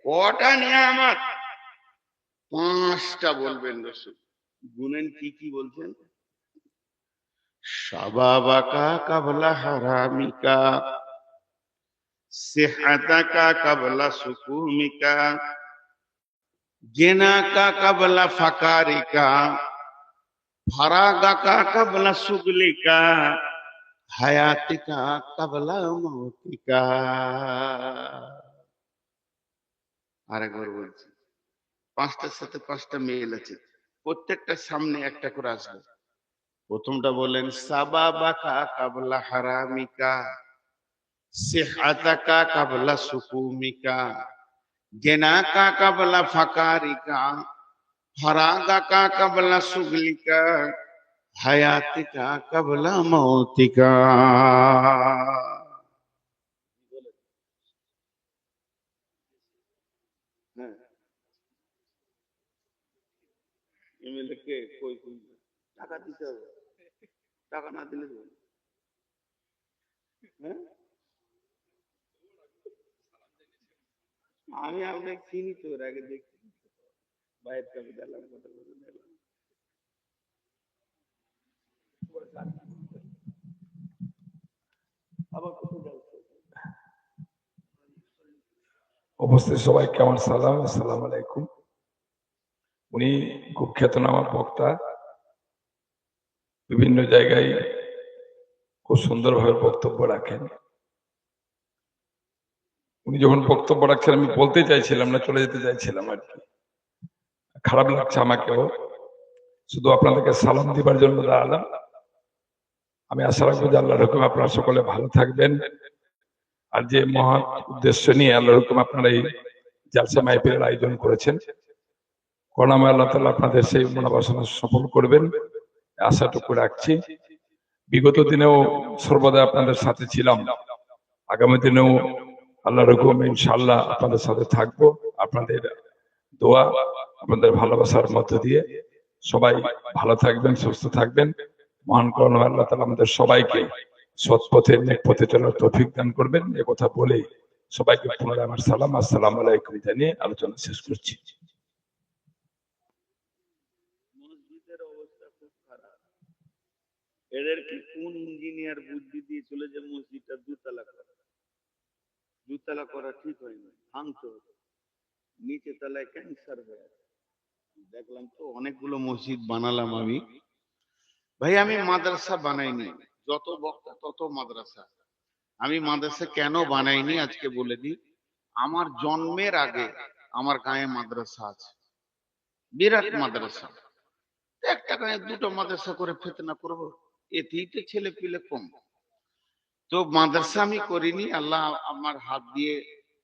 কটা নিয়ামত? 5টা বলবেন রাসূল। গুনেন কি কি বলছেন? শাবাবাকা কাবলা হারামিকা, সিহতাকা কাবলা সুকুমিকা, জিনাকা কাবলা ফাকারিকা, ফারাগাকা কাবলা সুগলিকা, হায়াতিকা কাবলা মৌতিকা। আরেকবার বলছি, 5টার সাথে 5টা মেল আছে, প্রত্যেকটার সামনে একটা করে আসবে। প্রথমটা বলেন, সাবাবাকা কাবলা হারামিকা, সিহতাকা কাবলা সুকুমিকা, জিনাকা কাবলা ফাকারিকা, ফারাগাকা কাবলা সুগলিকা, হায়াতিকা কাবলা মৌতিকা। হ্যাঁ, এমএলএ কে কই কই টাকা দিতে হবে, টাকা না দিলে দেবে। হ্যাঁ, আমি আপনাকে চিনি তো, এর আগে দেখছি, বাইরের কাছে দিলাম, কথা বলে দিলাম। আবার কোথায় যাচ্ছে? উপস্থিত সবাইকে আমার সালাম, আসসালামু আলাইকুম। উনি খুব খ্যাতনামা বক্তা, বিভিন্ন জায়গায় খুব সুন্দরভাবে বক্তব্য রাখেন। উনি যখন বক্তব্য রাখছেন আমি বলতে চাইছিলাম না, চলে যেতে চাইছিলাম আর কি, খারাপ লাগছে আমাকেও। শুধু আপনাদেরকে সালাম দিবার জন্য দাঁড়ালাম। আমি আশা রাখবো যে আল্লাহর হুকুমে আপনারা সকলে ভালো থাকবেন। আর যে মহৎ উদ্দেশ্য নিয়ে আল্লাহর হুকুমে আপনারা এই জালসা মাহফিলের আয়োজন করেছেন, করুণাময় আল্লাহ তাআলা আপনাদের সেই মনোবাসনা সফল করবেন, আশাটুকু রাখছি। বিগত দিনেও সর্বদা আপনাদের সাথে ছিলাম, আগামী দিনেও আল্লাহর হুকুমে ইনশাআল্লাহ আপনাদের সাথে থাকবো। আপনাদের দোয়া, আপনাদের ভালোবাসার মধ্য দিয়ে সবাই ভালো থাকবেন, সুস্থ থাকবেন। মহান করুণাময় আল্লাহ তাআলা আমাদের সবাইকে সৎ পথে, নেক পথে চলার তৌফিক দান করবেন। এ কথা বলে সবাইকে পুনরায় আমার সালাম, আসসালামু আলাইকুম জানিয়ে আলোচনা শেষ করছি। মসজিদের অবস্থা খুব খারাপ। এদেরকে কোন ইঞ্জিনিয়ার বুদ্ধি দিয়েছিল যে মসজিদটা দুতলা করা? দুতলা করা ঠিক হয়নি, ভাঙতে হবে। নিচে তলায় ক্যান্সার হয়ে আছে। দেখলাম তো অনেকগুলো মসজিদ বানালাম আমি। ভাই আমি মাদ্রাসা বানাইনি, যত বক্তা তত মাদ্রাসা। আমি মাদ্রাসা কেন বানাইনি আজকে বলে দিই। আমার জন্মের আগে আমার গায়ে মাদ্রাসা আছে, বিরাট মাদ্রাসা। একটা গায়ে দুটো মাদ্রাসা করে ফেতনা করবো, এতেই তো ছেলে পিলে কম। তো মাদ্রাসা আমি করিনি, আল্লাহ আমার হাত দিয়ে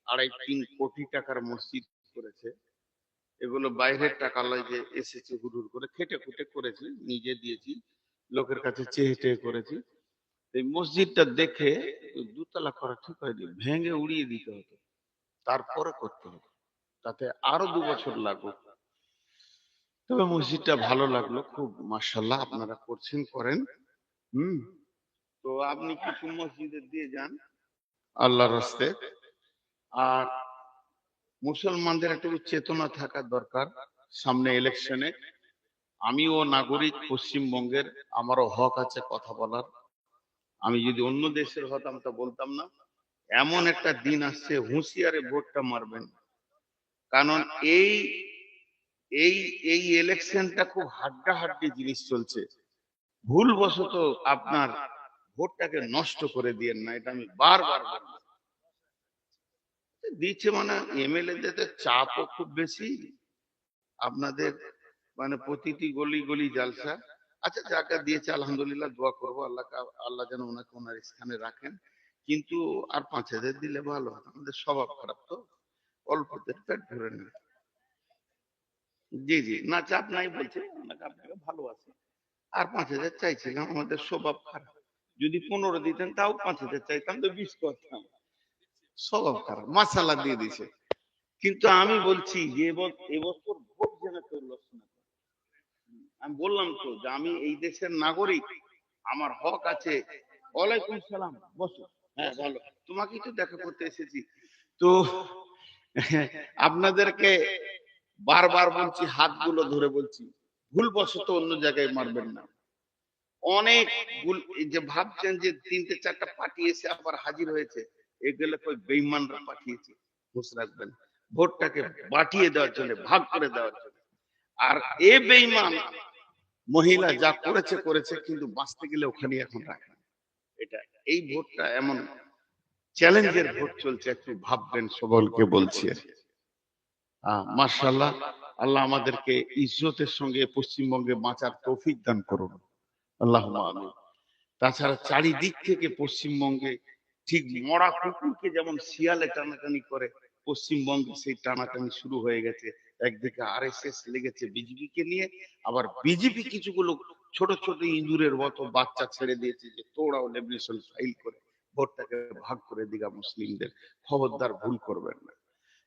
2.5-3 কোটি টাকার মসজিদ করেছে। এগুলো বাইরের টাকা লয় যে এসেছে হুড়ুর করে, খেটে খুটে করেছি, নিজে দিয়েছি, লোকের কাছে চেয়ে চেয়ে করেছি। এই মসজিদটা দেখে দুতলা করা ঠিক হয়নি, ভেঙে উড়িয়ে দিতে হতো, তারপরে করতে হতো। তাতে আরো 2 বছর লাগুক। তবে মসজিদটা ভালো লাগলো খুব, মাশাআল্লাহ। আপনারা করছেন, করেন। হুম। তো আপনি কিছু মসজিদে দিয়ে যান আল্লাহর রাস্তে। আর মুসলমানদের একটু চেতনা থাকা দরকার। সামনে ইলেকশনে আমিও নাগরিক পশ্চিমবঙ্গের, আমারও হক আছে কথা বলার। আমি যদি অন্য দেশের হতাম তা বলতাম না। এমন একটা দিন আসছে, হুঁশিয়ারে ভোটটা মারবেন। কারণ এই এই এই ইলেকশনটা খুব হাড্ডাহাড্ডি জিনিস চলছে। ভুলবশত আপনার ভোটটাকে নষ্ট করে দিয়েন না, এটা আমি বারবার বলবো। দিচ্ছে মানে এমএলএ দের চাপও খুব বেশি আপনাদের, মানে প্রতিটি গলি গলি জালসা। আচ্ছা, যাকে দিয়েছে আলহামদুলিল্লাহ, দোয়া করবো আল্লাহ, আল্লাহ যেন ওনাকে ওনার স্থানে রাখেন। কিন্তু আর 5,000 দিলে ভালো হতো। আমাদের স্বভাব খারাপ তো, অল্পদের পেট ভরে নেয়। জি জি, না চাপ নাই বলছে, ওনাকে আপনাকে ভালোবাসে। আর 5,000 চাইছিলাম, আমাদের স্বভাব খারাপ। যদি 15 দিতেন তাও 5,000 চাইতাম, তো 20 করতাম। স্বভাব খারাপ, মাসালা দিয়ে দিছে। কিন্তু আমি বলছি যে এবছর ভোট যেন কেউ লস না করে। আমি বললাম তো যে আমি এই দেশের নাগরিক, আমার হক আছে। ওয়ালাইকুম সালাম, বসো। হ্যাঁ ভালো, তোমাকেই তো দেখা করতে এসেছি। তো আপনাদেরকে বারবার বলছি, হাতগুলো ধরে বলছি, ভুলবশত অন্য জায়গায় মারবেন না। অনেক ভুল, এই যে ভাবছেন যে 3টে 4টা পার্টি এসে আবার হাজির হয়েছে, এগুলো কই বেঈমানরা পাঠিয়েছে। হুঁশ রাখবেন, ভোটটাকে বাটিয়ে দেওয়ার জন্য, ভাগ করে দেওয়ার জন্য। আর এ বেঈমান মহিলা যা করেছে করেছে, কিন্তু বাঁচতে গেলে ওখানে এখন রাখে না। এটা, এই ভোটটা এমন চ্যালেঞ্জের ভোট চলছে, একটু ভাববেন, সবলকে বলছি। মাশাআল্লাহ, আল্লাহ আমাদেরকে ইজ্জতের সঙ্গে পশ্চিমবঙ্গে বাঁচার তৌফিক দান করুন, আল্লাহুম্মা আমিন। তাছাড়া চারিদিক থেকে পশ্চিমবঙ্গে ঠিক মরা কুকুরকে যেমন শিয়ালে টানাটানি করে, পশ্চিমবঙ্গে সেই টানাটানি শুরু হয়ে গেছে। একদিকে আরএসএস লেগেছে বিজেপি কে নিয়ে, আবার বিজেপি কিছুগুলো ছোট ছোট ইঁদুরের মতো বাচ্চা ছেড়ে দিয়েছে যে তোরাও লেমিনেশন ফাইল করে ভোটটাকে ভাগ করে দিগা মুসলিমদের। খবরদার ভুল করবেন না।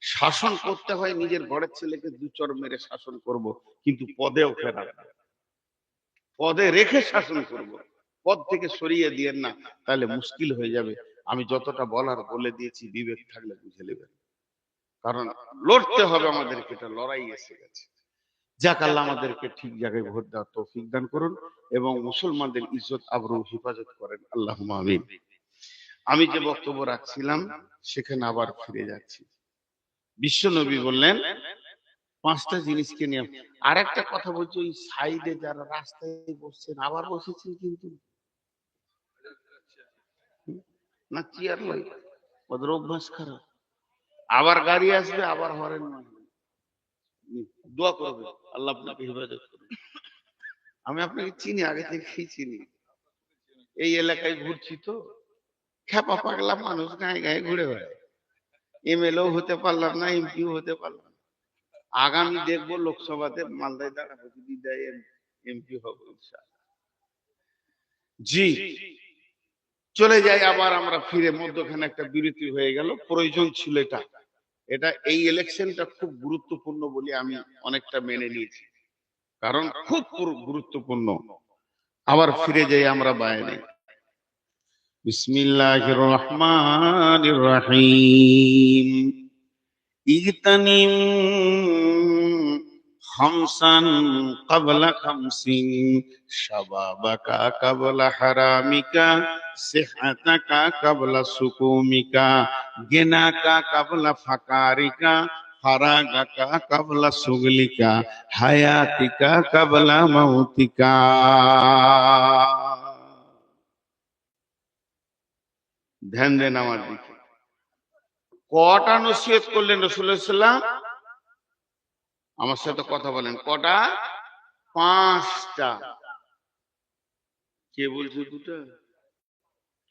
শাসন করতে হয়, নিজের ঘরের ছেলেকে 2 চড় মেরে শাসন করব, কিন্তু পদেও ফেরা, পদে রেখে শাসন করব। পদ থেকে সরিয়ে দিয়েন না, তাহলে মুশকিল হয়ে যাবে। আমি যতটা বলার বলে দিয়েছি, বিবেক থাকলে বুঝে নেবেন। কারণ লড়তে হবে আমাদেরকে, এটা লড়াই এসে গেছে। যাক, আল্লাহ আমাদেরকে ঠিক জায়গায় ভোট দেওয়ার তৌফিক দান করুন এবং মুসলমানদের ইজ্জত আবরু হেফাজত করেন, আল্লাহুম্মা আমিন। আমি যে বক্তব্য রাখছিলাম সেখানে আবার ফিরে যাচ্ছি। বিশ্ব নবী বললেন 5টা জিনিসকে নিয়ে। আর একটা কথা বলছি, ওই সাইডে যারা রাস্তায় বসছেন, আবার বসেছেন কিন্তু না, চেয়ার লয়, ওদের অভ্যাস খারাপ। আবার গাড়ি আসবে, আবার হরেন মারবে। দোয়া করবে আল্লাহ আপনাকে হেফাজত করবে। আমি আপনাকে চিনি, আগে থেকেই চিনি, এই এলাকায় ঘুরছি তো। খেপা পাগলা মানুষ গায়ে গায়ে ঘুরে বেড়ায়। এমএলএ হতে পারলাম না, এমপিও হতে পারলাম না। আগামী দেখবো লোকসভাতে মালদায় দাঁড়াবো, যদি দেয় এমপি হবো ইনশাআল্লাহ। জি, চলে যাই আবার আমরা ফিরে। মধ্যখানে একটা বিরতি হয়ে গেল, প্রয়োজন ছিল এটা। এটা এই ইলেকশনটা খুব গুরুত্বপূর্ণ বলে আমি অনেকটা মেনে নিয়েছি, কারণ খুব গুরুত্বপূর্ণ। আবার ফিরে যাই আমরা বায়ানে। বিসমিল্লাহির রহমানির রহিম। ইগতানিম খামসান ক্বাবলা খামসিন, শাবাবাকা ক্বাবলা হারামিকা, সিহহাতাকা ক্বাবলা সুকুমিকা, গিনাকা ক্বাবলা ফাকারিকা, ফারাগাকা ক্বাবলা সুগলিকা, হায়াতিকা ক্বাবলা মাউতিকা। ধ্যান দেন আমার দিকে। কটা নসিহত করলেন রাসূলুল্লাহ সাল্লাল্লাহু আলাইহি ওয়াসাল্লাম? আমার সাথে কথা বলেন, কটা? 5টা। কে বলছো দুটা?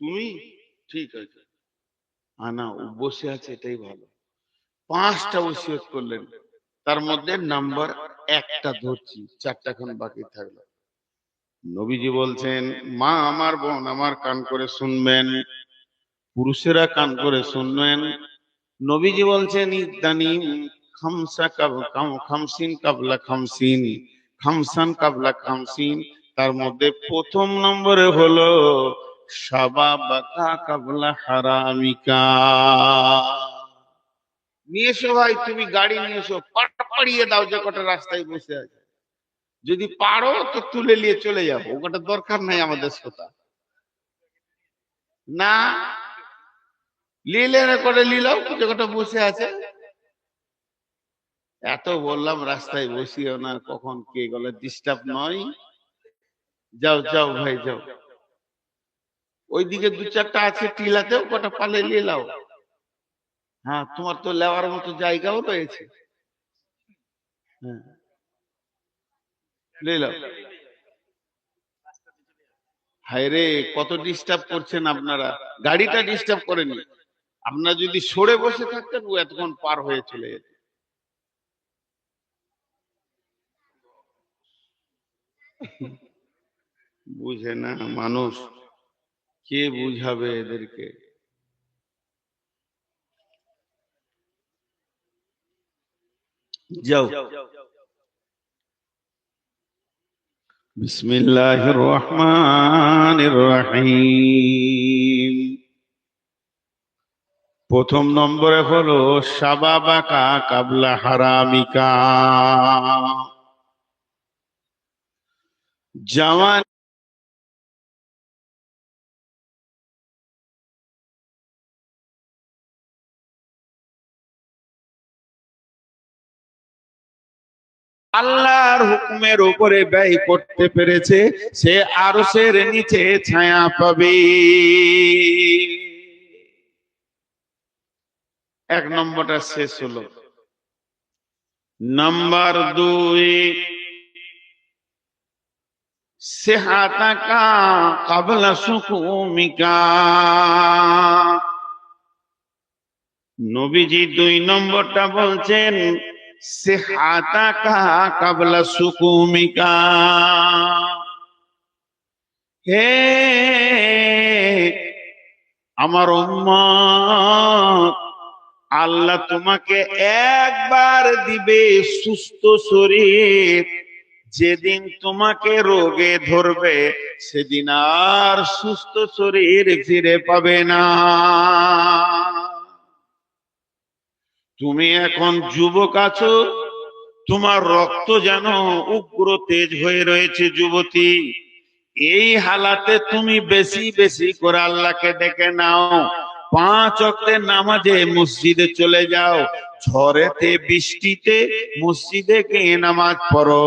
তুমি? ঠিক আছে, আনা ও বসে আছে, এটাই ভালো। 5টা ওসিয়ত করলেন, তার মধ্যে নাম্বার 1টা ধরছি, 4টা এখন বাকি থাকলো। নবীজি বলছেন, মা আমার, বোন আমার, কান করে শুনবেন, পুরুষেরা কান করে শুনবেন। নবীজি বলছেন ইদানিম খামসিন কাবলা খামসিন, খামসান কাবলা খামসিন। তার মধ্যে প্রথম নম্বরে হলো শাবাবাকা কাবলা হারামিকা। নিয়ে এসো ভাই, তুমি গাড়ি নিয়ে এসো, পাড়িয়ে দাও যে কটা রাস্তায় বসে আছে। যদি পারো তো তুলে নিয়ে চলে যাবো, ওটা দরকার নাই আমাদের শ্রোতা না। লিলে করে নিলাও যে কটা বসে আছে। এত বললাম রাস্তায় বসিও না, কখন কে গেলে ডিস্টার্ব নয়। যাও যাও ভাই যাও, ওইদিকে 2-4টা আছে টিলাতেও কটা পালে নিলাও। হ্যাঁ, তোমার তো লেওয়ার মতো জায়গাও রয়েছে। হ্যাঁ, নিলাও। হায় রে, কত ডিস্টার্ব করছেন আপনারা। গাড়িটা ডিস্টার্ব করেনি, আপনারা যদি সরে বসে থাকতেন ও এতক্ষণ পার হয়ে চলে যেত। বুঝে না মানুষ, কে বুঝাবে এদেরকে? যাও। বিসমিল্লাহির রহমানির রহিম। প্রথম নম্বরে হলো শাবাবাকা কাবলা হারামিকা। জওয়ান আল্লাহর হুকুমের উপরে ব্যয় করতে পেরেছে, সে আরশের নিচে ছায়া পাবে। 1 নম্বরটা শেষ হলো। নাম্বার 2, সিহহাতাকা ক্বাবলা সুকুমিকা। নবীজি 2 নম্বরটা বলছেন সিহহাতাকা ক্বাবলা সুকুমিকা। হে আমার উম্মত, আল্লাহ তোমাকে একবার দিবে সুস্থ শরীর। যেদিন তোমাকে রোগে ধরবে সেদিন আর সুস্থ শরীর ফিরে পাবে না। তুমি এখন যুবক আছো, তোমার রক্ত যেন উগ্র তেজ হয়ে রয়েছে যুবতী। এই হালাতে তুমি বেশি বেশি করে আল্লাহকে ডেকে নাও। 5 ওয়াক্তের নামাজে মসজিদে চলে যাও, ঝড়েতে বৃষ্টিতে মসজিদে গিয়ে নামাজ পড়ো।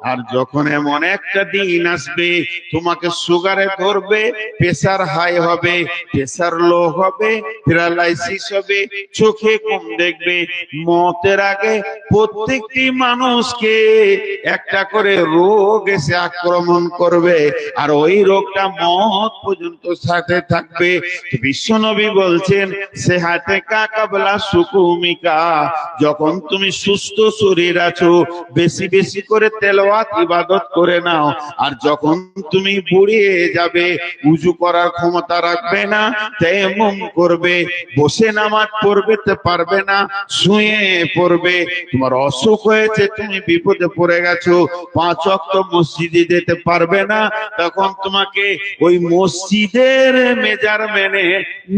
আর যখন এমন একটা দিন আসবে তোমাকে সুগারে ধরবে, প্রেসার হাই হবে, প্রেসার লো হবে, প্যারালাইসিস হবে, চোখে কম দেখবে, মতের আগে প্রত্যেকটি মানুষকে একটা করে রোগ এসে আক্রমণ করবে, আর ওই রোগটা মত পর্যন্ত সাথে থাকবে। বিশ্বনবী বলছেন সিহহাতাকা ক্বাবলা সুকুমিকা। যখন তুমি সুস্থ শরীর আছো, বেশি বেশি করে তেলাওয়াত তেলাওয়াত ইবাদত করে নাও। আর যখন তুমি বুড়িয়ে যাবে, উজু করার ক্ষমতা রাখবে না, তায়াম্মুম করবে, বসে নামাজ পড়বে পারবে না, শুয়ে পড়বে, তোমার অসুখ হয়েছে, তুমি বিপদে পড়ে গেছো, 5 ওয়াক্ত মসজিদে যেতে পারবে না, তখন তোমাকে ওই মসজিদের মেজারমেন্টে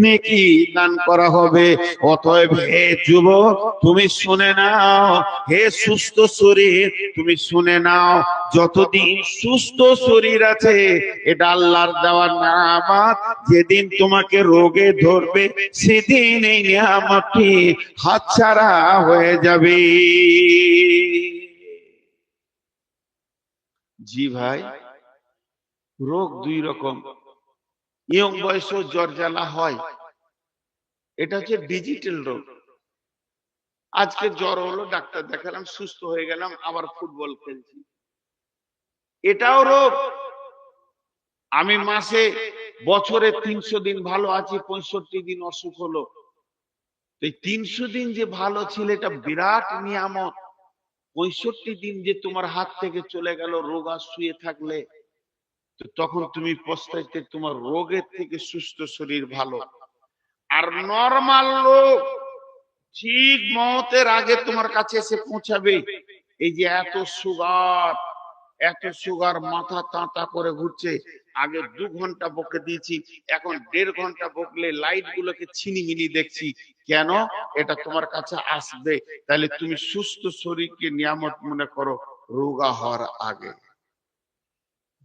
নেকি দান করা হবে। অতএব হে যুবক, তুমি শুনে নাও, হে সুস্থ শরীর তুমি শুনে নাও, যতদিন সুস্থ শরীর আছে এটা আল্লাহর দেওয়া নিয়ামত। যেদিন তোমাকে রোগে ধরবে সেদিন এই নিয়ামতটি হাতছাড়া হয়ে যাবে। জি ভাই, রোগ 2 রকম। ইয়ং বয়সেও জ্বর জ্বালা হয়, এটা হচ্ছে ডিজিটাল রোগ। আজকে জ্বর হলো, ডাক্তার দেখালাম, সুস্থ হয়ে গেলাম, আবার ফুটবল খেলছি, এটাও রোগ। আমি মাসে বছরে 300 দিন ভালো আছি, 65 দিন অসুখ হলো। এই 300 দিন যে ভালো ছিল এটা বিরাট নিয়ামত। 65 দিন যে তোমার হাত থেকে চলে গেল রোগা শুয়ে থাকলে, তো তখন তুমি পস্তাইতে, তোমার রোগের থেকে সুস্থ শরীর ভালো। আর নরমাল লোক ঠিক মওতের আগে তোমার কাছে এসে পৌঁছাবে। এই যে এত সুগার মাথা তাঁতা করে ঘুরছে, আগে 2 ঘন্টা বকে দিয়েছি, এখন 1.5 ঘন্টা বকলে লাইট গুলোকে ছিনিমিনি দেখছি। কেন? এটা তোমার কাছে আসবে। তাহলে তুমি সুস্থ শরীরকে নিয়ামত মনে করো রোগা হওয়ার আগে।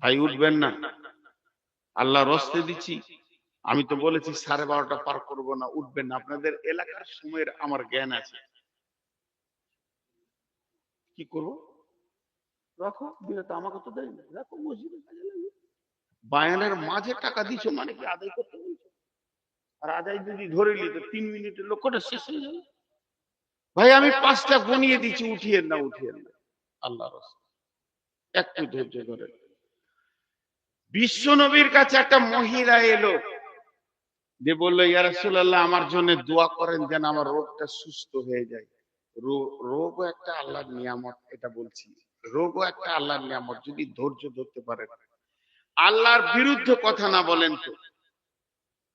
ভাই উঠবেন না, আল্লাহ রস্তে দিচ্ছি। আমি তো বলেছি 12:30 পার করব না, উঠবেন না। আপনাদের এলাকার সময়ের আমার জ্ঞান আছে, কি করব? রাখো, দিলে তো আমাকে তো দেয় না, রাখো, মসজিদে কাজে লাগবে। বায়ানের মাঝে টাকা দিছো মানে কি আদায় করতে বলছো? আর আদায় যদি ধরে নিতে 3 মিনিটের লক্ষ্যটা শেষ হয়ে যাবে। ভাই আমি 5টা গনিয়ে দিচ্ছি, উঠিয়েন না। আল্লাহ রাসূল একটু ধৈর্য ধরে। বিশ্ব নবীর কাছে একটা মহিলা এলো, যে বললো, ইয়া রাসূলুল্লাহ আমার জন্য দোয়া করেন যেন আমার রোগটা সুস্থ হয়ে যায়। রোগও একটা আল্লাহর নিয়ামত, এটা বলছি, রোগও একটা আল্লাহর নিয়ামত যদি ধৈর্য ধরতে পারেন, আল্লাহর বিরুদ্ধে কথা না বলেন। তো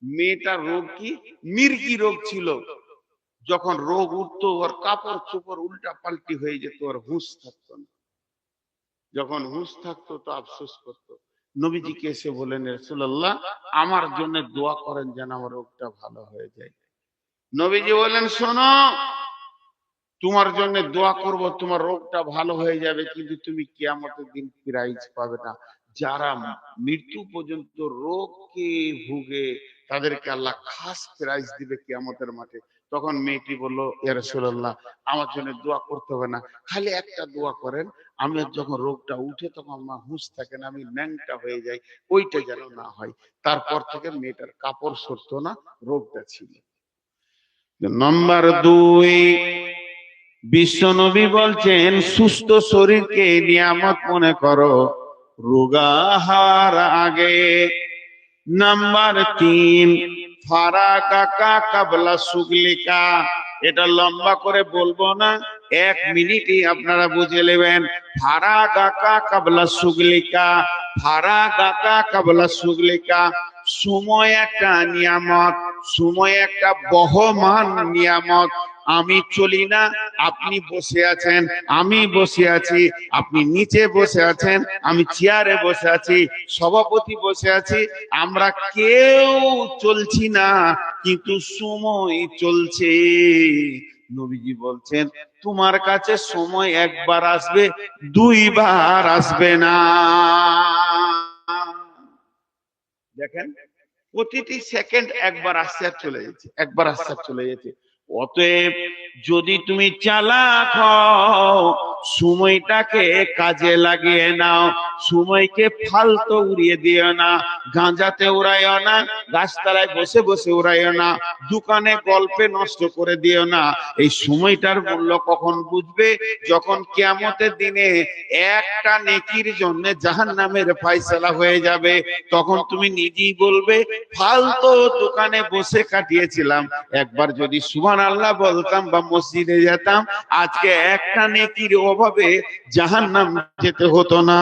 মেয়েটার রোগ কি? মির্গি রোগ ছিল। যখন রোগ উঠতো ওর কাপড় চোপড় উল্টা পাল্টি হয়ে যেত, ওর হুঁশ থাকতো না। যখন হুঁশ থাকতো তো আফসোস করতো। নবীজিকে এসে বলেন, রাসূলুল্লাহ আমার জন্য দোয়া করেন যেন আমার রোগটা ভালো হয়ে যায়। নবীজি বলেন, শোনো, তোমার জন্য দোয়া করব, তোমার রোগটা ভালো হয়ে যাবে, কিন্তু তুমি কিয়ামতের দিন প্রাইজ পাবে না। যারা মৃত্যু পর্যন্ত রোগকে ভুগে তাদেরকে আল্লাহ খাস প্রাইজ দিবে কিয়ামতের মাঠে। তখন মেয়েটি বলল, ইয়া রাসূলুল্লাহ আমার জন্য দোয়া করতে হবে না, খালি একটা দোয়া করেন, আমি যখন রোগটা উঠে তখন আমার হুঁশ থাকে না, আমি ন্যাংটা হয়ে যাই, ওইটা যেন না হয়। তারপর থেকে মেয়েটার কাপড় সরতো না, রোগটা ছিল। নাম্বার 2, বিশ্বনবী বলছেন সুস্থ শরীরকে নিয়ামত মনে করো রোগা হওয়ার আগে। নাম্বার 3, ফারাকাকা কাবলা সুগলিকা। এটা লম্বা করে বলবো না, 1 মিনিটই আপনারা বুঝে নেবেন। ফারাকাকা কাবলা সুগলিকা, ফারাকাকা কাবলা সুগলিকা। সময় একটা নিয়ামত, সময় একটা বহমান নিয়ামত। আমি চলি না, আপনি বসে আছেন, আমি বসে আছি, আপনি নিচে বসে আছেন, আমি চেয়ারে বসে আছি, সভাপতি বসে আছি, আমরা কেউ চলছি না, কিন্তু সময় চলছে। নবীজি বলছেন তোমার কাছে সময় একবার আসবে, 2 বার আসবে না। দেখেন, প্রতিটি সেকেন্ড একবার আসছে আর চলে যাচ্ছে, একবার আসছে আর চলে যাচ্ছে। অতএব যদি তুমি চালাক হও, সময়টাকে কাজে লাগিয়ে নাও, সময়কে ফালতু উড়িয়ে দিও না। গাঁজাতে উড়াইও না, গাছতলায় বসে বসে উড়াইও না, দোকানে গল্পে নষ্ট করে দিও না। এই সময়টার মূল্য কখন বুঝবে? যখন কিয়ামতের দিনে একটা নেকির জন্য জাহান্নামের ফয়সালা হয়ে যাবে, তখন তুমি নিজেই বলবে ফালতু দোকানে বসে কাটিয়েছিলাম, একবার যদি সুবহান আল্লাহ বলতাম বা মসজিদে যেতাম, আজকে একটা নেকির অভাবে জাহান্নাম যেতে হতো না।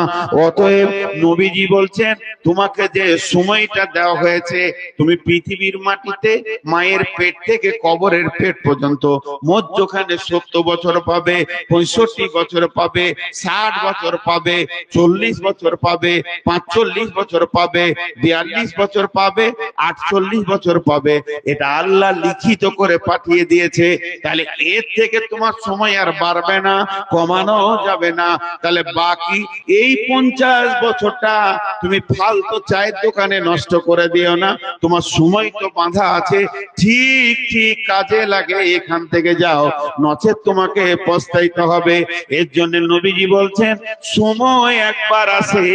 অতএব নবীজি বলছেন, তোমাকে যে সময়টা দেওয়া হয়েছে, তুমি পৃথিবীর মাটিতে মায়ের পেট থেকে কবরের পেট পর্যন্ত মধ্যখানে 70 বছর পাবে, 65 বছর পাবে, 60 বছর পাবে, 40 বছর পাবে, 45 বছর পাবে, 42 বছর পাবে, 48 বছর পাবে। এটা আল্লাহ লিখিত করে পাঠিয়ে দিয়েছে। তাহলে এর থেকে তোমার সময় আর বাড়বে না, কমানো যাবে না। তাহলে বাকি এই 50 বছরটা তুমি ফালতু চায়ের দোকানে নষ্ট করে দিও না। তোমার সময় তো বাঁধা আছে, ঠিক ঠিক কাজে লাগে এখান থেকে যাও, নচেত তোমাকে পস্তাইতে হবে। এর জন্য নবীজি বলছেন, সময় একবার আসে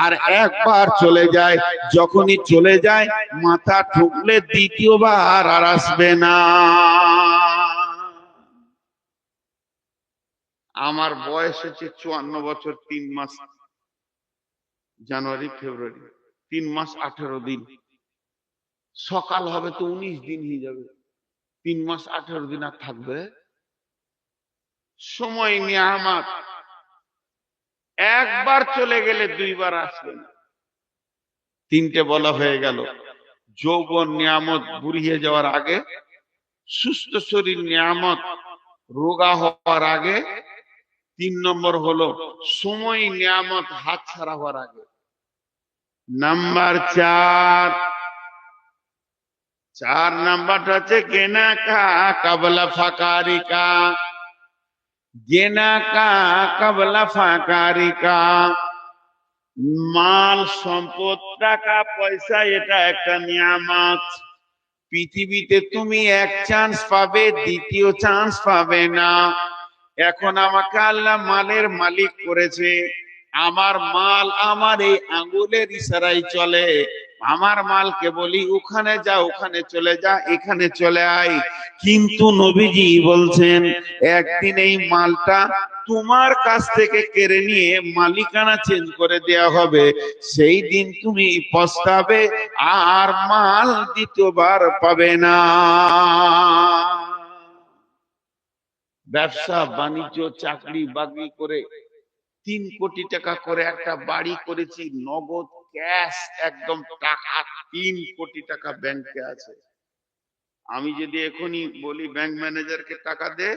আর একবার চলে যায়। যখনই চলে যায়, মাথা ঠুকলে দ্বিতীয়বার আর আসবে না। আমার বয়স হচ্ছে 54 বছর 3 মাস, জানুয়ারি ফেব্রুয়ারি 3 মাস 18 দিন। সকাল হবে তো 19 দিন হয়ে যাবে, 3 মাস 18 দিন আর থাকবে। সময় নিয়ামত, একবার চলে গেলে দুইবার আসবে না। তিনটে বলা হয়ে গেল, যৌবন নিয়ামত বুড়িয়ে যাওয়ার আগে, সুস্থ শরীর নিয়ামত রোগা হওয়ার আগে, 3 নম্বর হলো সময় নিয়ামত হাত ছাড়া হওয়ার আগে। নাম্বার 4 নাম্বারটা হচ্ছে গেনা কা কাবলা ফাকারিকা। গেনা কা কাবলা ফাকারিকা, মাল সম্পদ টাকা পয়সা এটা একটা নিয়ামত। পৃথিবীতে তুমি এক চান্স পাবে, দ্বিতীয় চান্স পাবে না। এখন আমাকে আল্লাহ মালের মালিক করেছে, আমার মাল আমার এই আঙ্গুলের ইশারায় চলে। আমার মালকে বলি ওখানে যা, ওখানে চলে যা, এখানে চলে আয়। কিন্তু নবীজি বলছেন, একদিন এই মালটা তোমার কাছ থেকে কেড়ে নিয়ে মালিকানা চেঞ্জ করে দেওয়া হবে। সেই দিন তুমি পস্তাবে, আর মাল দ্বিতীয়বার পাবে না। ব্যবসা বাণিজ্য চাকরি বাকরি করে 3 কোটি টাকা করে একটা বাড়ি করেছি, নগদ ক্যাশ একদম টাকা 3 কোটি টাকা ব্যাংকে আছে। আমি যদি এখনই বলি ব্যাংক ম্যানেজারকে টাকা দে,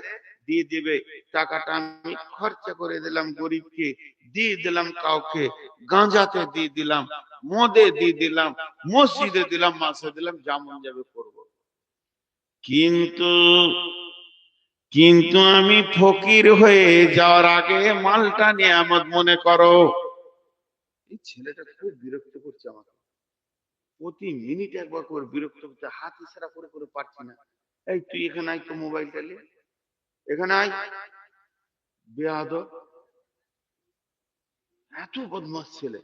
দিয়ে দিবে। টাকাটা আমি খরচা করে দিলাম, গরিবকে দিয়ে দিলাম, কাউকে গাঁজাতে দিয়ে দিলাম, মদে দিয়ে দিলাম, মসজিদে দিলাম, মাসে দিলাম, যেমন যাবে করব। কিন্তু কিন্তু আমি ফকির হয়ে যাওয়ার আগে মালটা নিয়ামত মনে করো। এই ছেলেটা খুব বিরক্ত করছে আমাকে, প্রতি মিনিট একবার করে বিরক্ত করতে, হাত ইশারা করে করে পারছি না। এই তুই এখানে আয় তো, মোবাইলটা নিয়ে এখানে আয়। বেয়াদব, এত বদমাস ছেলে।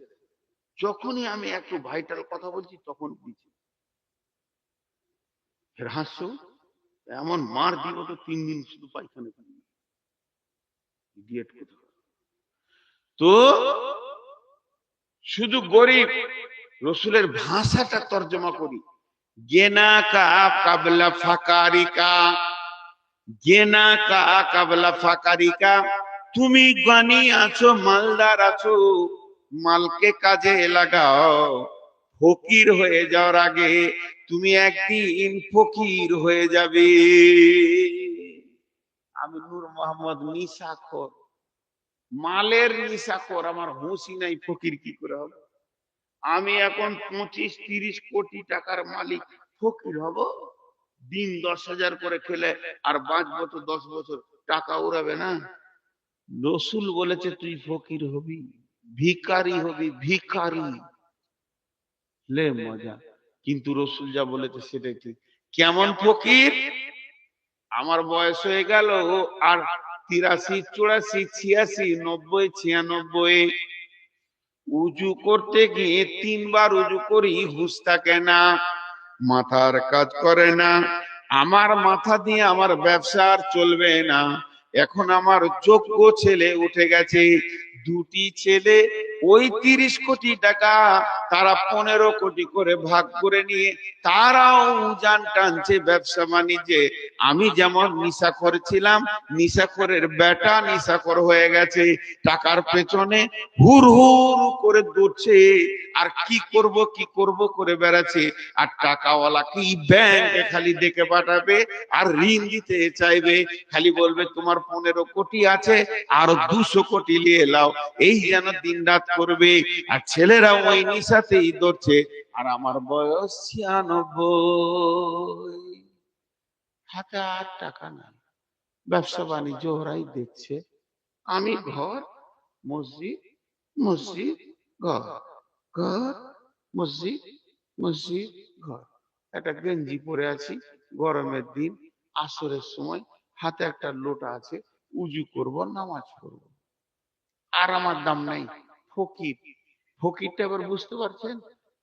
যখনই আমি একটু ভাইটাল কথা বলছি তখন দিচ্ছি, ফের হাসছো। এমন মার দিব তো 3 দিন শুধু পায়খানা করি। ইডিয়েট কোথাকার। তো শুধু গরিব, রসুলের ভাষাটা তর্জমা করি, গেনা কা কাবলা ফাকারিকা। গেনা কা কাবলা ফাকারিকা, তুমি জ্ঞানী আছো, মালদার আছো, মালকে কাজে লাগাও। ফকির হয়ে যাওয়ার আগে তুমি একদিন ফকির হয়ে যাবে। আমি নূর মোহাম্মদ নিশাখর, মালের নিশাখর, আমার হুঁশই নাই, ফকির কি করে হবে? আমি এখন 25-30 কোটি টাকার মালিক, ফকির হব? দিন 10,000 করে খেলে আর বাঁচবো তো 10 বছর, টাকা উড়াবে না। রসুল বলেছে তুই ফকির হবি, ভিখারি হবি, ভিখারি। লে মজা। কিন্তু রসুল যা বলেছে সেটাই ঠিক। কেমন ফকির? আমার বয়স হয়ে গেল আর 83, 84, 86, 90, 96। উজু করতে গিয়ে 3 বার উজু করি, হুঁশ থাকে না, মাথার কাজ করে না। আমার মাথা দিয়ে আমার ব্যবসা আর চলবে না। এখন আমার যোগ্য ছেলে উঠে গেছে, দুটি ছেলে ওই 30 কোটি টাকা তারা 15 কোটি করে ভাগ করে নিয়ে তারাও উজান টানছে ব্যবসা বাণিজ্যে। আমি যেমন নিশাখোর ছিলাম, নিশাখোরের বেটা নিশাখোর হয়ে গেছে, টাকার পেছনে হুর হুর করে দৌড়ছে, আর কি করব করে বেড়াচ্ছে। আর টাকাওয়ালা কি ব্যাংকে খালি ডেকে পাঠাবে আর ঋণ দিতে চাইবে, খালি বলবে তোমার 15 কোটি আছে আর 200 কোটি নিয়ে এলাও, এই যেন দিন রাত করবে। আর ছেলেরা ওই নিশাতেই ধরছে। আর আমার বয়স 96, হাতে আর টাকা নাই, ব্যবসা বাণিজ্য ওরাই দেখছে, আমি ঘর মসজিদ, মসজিদ ঘর, ঘর মসজিদ, মসজিদ ঘর। একটা গেঞ্জি পরে আছি, গরমের দিন, আসরের সময়, হাতে একটা লোটা আছে, উজু করব, নামাজ পড়ব। আর আমার দাম নাই, ফকির। ফকিরটা এবার বুঝতে পারছেন,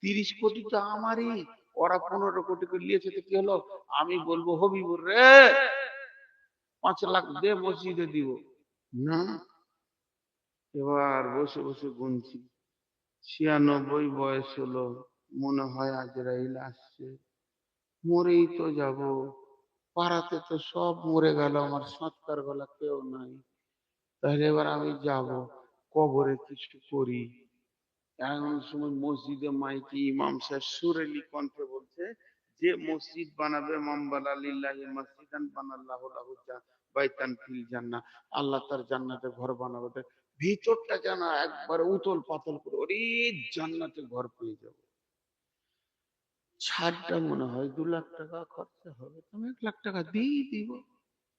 30 কোটি তো আমারই, ওরা 15 কোটি করে নিয়েছে, তো কি হলো? আমি বলবো হবিবুর রে 5 লাখ দে, মসজিদে দিব না। এবার বসে বসে গুনছি, 96 বয়স হলো, মনে হয় আজরাইল আসছে, মরেই তো যাব। পাড়াতে তো সব মরে গেল, আমার সৎকার গলা কেউ নাই, তাহলে এবার আমি যাব, কবরে কিছু করি। এমন সময় মসজিদে মাইকি ইমাম সাহেব সুরেলি কণ্ঠে বলছে, যে মসজিদ বানাবে মামবালা লিল্লাহি মসজিদান বানাল্লাহু লাহু বাইতান ফিল জান্নাহ, আল্লাহ তার জান্নাতে ঘর বানাবে। ভিতরটা যেন একবার উতল পাতল করে, ওরে জান্নাতে ঘর পেয়ে যাবো। ছাদটা মনে হয় 2 লাখ টাকা খরচা হবে, তুমি 1 লাখ টাকা দিয়ে দিব,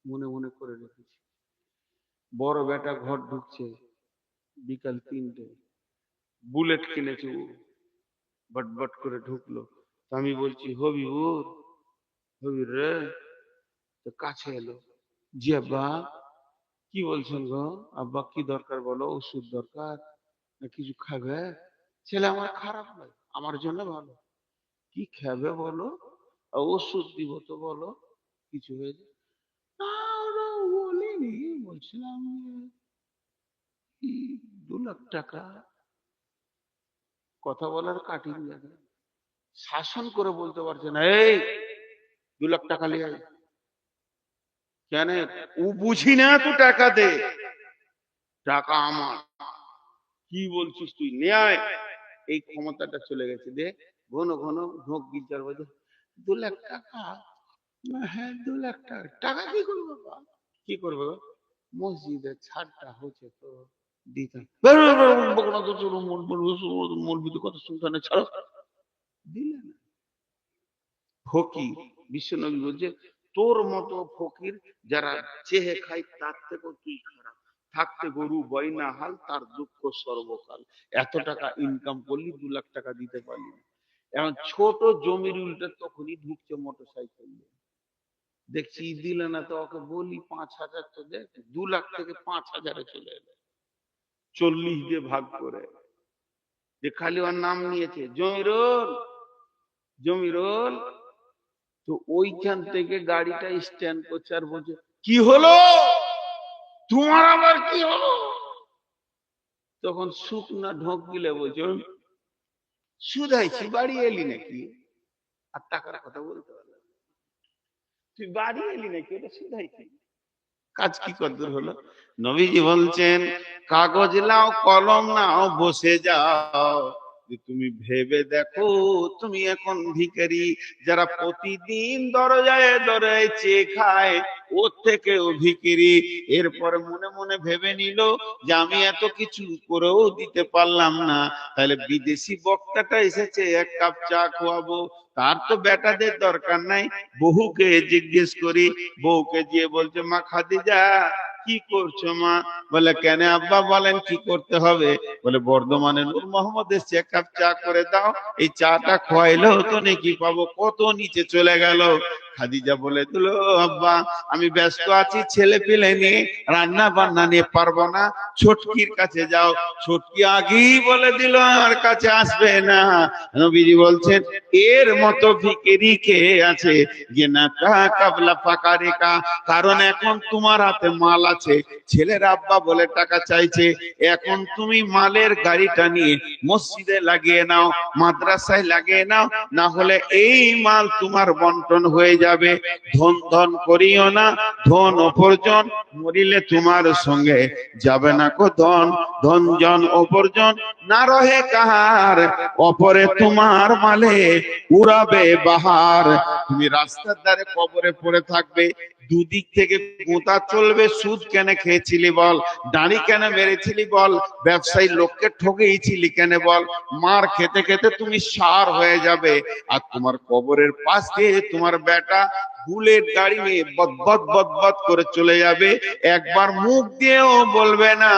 মনে মনে করে রেখেছি। বড় বেটা ঘর ঢুকছে বিকাল 3টে, বুলেট কিনেছে, বটবট করে ঢুকলো। তো আমি বলছি হবিবুর, হবির রে, তো কাছে এলো, জি আব্বা। কি বলছেন গো? আব্বা কি দরকার বলো? ওষুধ দরকার না কিছু খাবে? ছেলে আমার খারাপ নয়, আমার জন্য ভালো। কি খাবে বলো, ওষুধ দিব তো বলো, কিছু হয়েছে? না, ওরা বলিনি, বলছিলাম কি 2 লাখ টাকা। কথা বলার কাটিং জানে, শাসন করে বলতে পারছে না, এই 2 লাখ টাকা নিয়ে আয়। কেন? ও বুঝি না, তুই টাকা দে, টাকা আমার। কি বলছিস তুই, নে আয়। এই ক্ষমতাটা চলে গেছে। দে, ঘন ঘন ঢোক গির্জার বাজে, 2 লাখ টাকা। না, হ্যাঁ 2 লাখ টাকা। টাকা কি করবো বাবা? কি করবে গো? মসজিদের ছাদটা হচ্ছে তো দিতাম। মৌলবি তো কথা শুনতে না, ছাড়ো। দিলে না। ফকির, বিশ্বনবী বলছে, তোর মতো ফকির যারা চেহে খায় তার থেকেও তুই খারাপ। থাকতে গরু বয়না হাল, তার দুঃখ সর্বকাল। এত টাকা ইনকাম করলি, 2 লাখ টাকা দিতে পারলি না। এখন ছোট জমির উল্টে তখনই ঢুকছে মোটর সাইকেল নিয়ে। দেখছি দিল না, তো ওকে বলি 5,000 তো দেখ, 2 লাখ থেকে 5,000-এ চলে এলো, 40 দিয়ে ভাগ করে। যে খালি ওর নাম নিয়েছে জমিরুল, জমিরুল। তো ওইখান থেকে গাড়িটা স্ট্যান্ড করছে আর বলছে, কি হলো তোমার, আবার কি হলো? তখন শুকনা ঢোক গিলে বলছে, শুধাইছি, বাড়ি এলি নাকি? আর টাকার কথা বলতে পারলাম, তুই বাড়ি এলি নাকি, এটা শুধাইছি। কাজ কি কদ্দূর হলো? নবীজি বলছেন, কাগজ নাও কলম নাও, বসে যাও, যে তুমি ভেবে দেখো তুমি এখন ভিখারি। যারা প্রতিদিন দরজায় দরজায় চেয়ে খায়, ওর থেকেও ভিখারি। এরপরে মনে মনে ভেবে নিল যে আমি এত কিছু করেও দিতে পারলাম না, তাহলে বিদেশি বক্তাটা এসেছে, 1 কাপ চা খাওয়াবো। তার তো বেটাদের দরকার নাই, বহুকে জিজ্ঞেস করি। বউকে গিয়ে বলছে, মা খাদিজা কি করছো মা? বলে, কেন আব্বা বলেন কি করতে হবে? বলে, বর্ধমানে নূর মোহাম্মদ এসছে, 1 কাপ চা করে দাও। এই চাটা খোয়াইলেও তো নাকি পাবো, কত নিচে চলে গেল। খাদিজা বলে দিল, আব্বা আমি ব্যস্ত আছি, ছেলে পেলে নিয়ে রান্না বান্না নিয়ে পারবো না, ছোটকির কাছে যাও। ছোটকি আগেই বলে দিল আমার কাছে আসবে না। নবীজি বলছেন এর মতো ভিখারি কে আছে যে না কাবলা ফাঁকা রেখা, কারণ এখন তোমার হাতে মাল আছে, ছেলের আব্বা বলে টাকা চাইছে, এখন তুমি মালের গাড়িটা নিয়ে মসজিদে লাগিয়ে নাও, মাদ্রাসায় লাগিয়ে নাও, না হলে এই মাল তোমার বন্টন হয়ে যাবে। ধন ধন করিও না, ধন অপরজন, মরিলে তোমার সঙ্গে যাবে না কো ধন। ধন জন অপরজন না রহে কাহার, অপরে তোমার মালে উড়াবে বাহার। তুমি রাস্তার ধারে কবরে পড়ে থাকবে, দুদিক থেকে গোঁতা চলবে, সুদ কেন খেয়েছিলি বল, দাঁড়ি কেন মেরেছিলি বল, ব্যবসায়ী লোককে ঠকেইছিলি কেন বল, মার খেতে খেতে তুমি সার হয়ে যাবে। আর তোমার কবরের পাশ দিয়ে তোমার বেটা বুলেট গাড়ি নিয়ে বদবদ বদবদ করে চলে যাবে, একবার মুখ দিয়েও বলবে না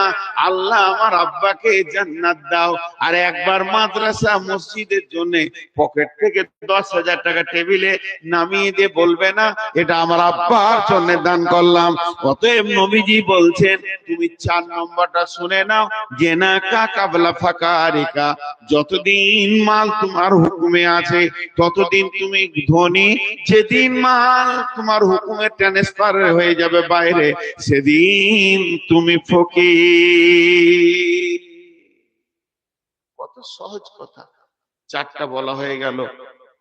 আল্লাহ আমার আব্বাকে জান্নাত দাও, আর একবার মাদ্রাসা মসজিদের জন্য পকেট থেকে 10,000 টাকা টেবিলে নামিয়ে দিয়ে বলবে না এটা আমার আব্বার জন্য দান করলাম। অতএব নবীজি বলছেন তুমি 4 নম্বরটা শুনে নাও, যে না কাবলা ফাঁকা রেখা, যতদিন মাল তোমার হুকুমে আছে ততদিন তুমি ধনী, যেদিন মাল তোমার হুকুমে ট্রান্সফার হয়ে যাবে বাইরে, সেদিন তুমি ফকির। কত সহজ কথা, 4টা বলা হয়ে গেল,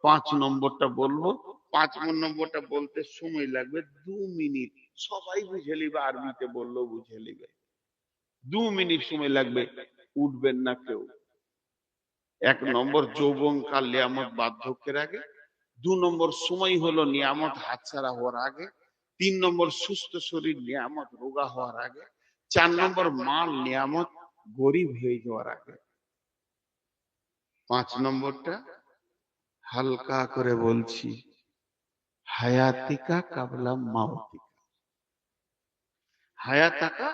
5 নম্বরটা বলবো। 5 নম্বরটা বলতে সময় লাগবে 2 মিনিট, সবাই বুঝে নিবে, আরবিতে বললেও বুঝে নিবে, 2 মিনিট সময় লাগবে, উঠবেন না কেউ। 1 নম্বর যৌবনকাল নিয়ামত বার্ধক্যের আগে, 2 নম্বর সময় হলো নিয়ামত হাতছাড়া হওয়ার আগে, 3 নম্বর সুস্থ শরীর নিয়ামত রোগা হওয়ার আগে, 4 নম্বর মাল নিয়ামত গরিব হয়ে যাওয়ার আগে। 5 নম্বরটা হালকা করে বলছি, হায়াতিকা কাবলা মাউতিকা, হায়াতাকা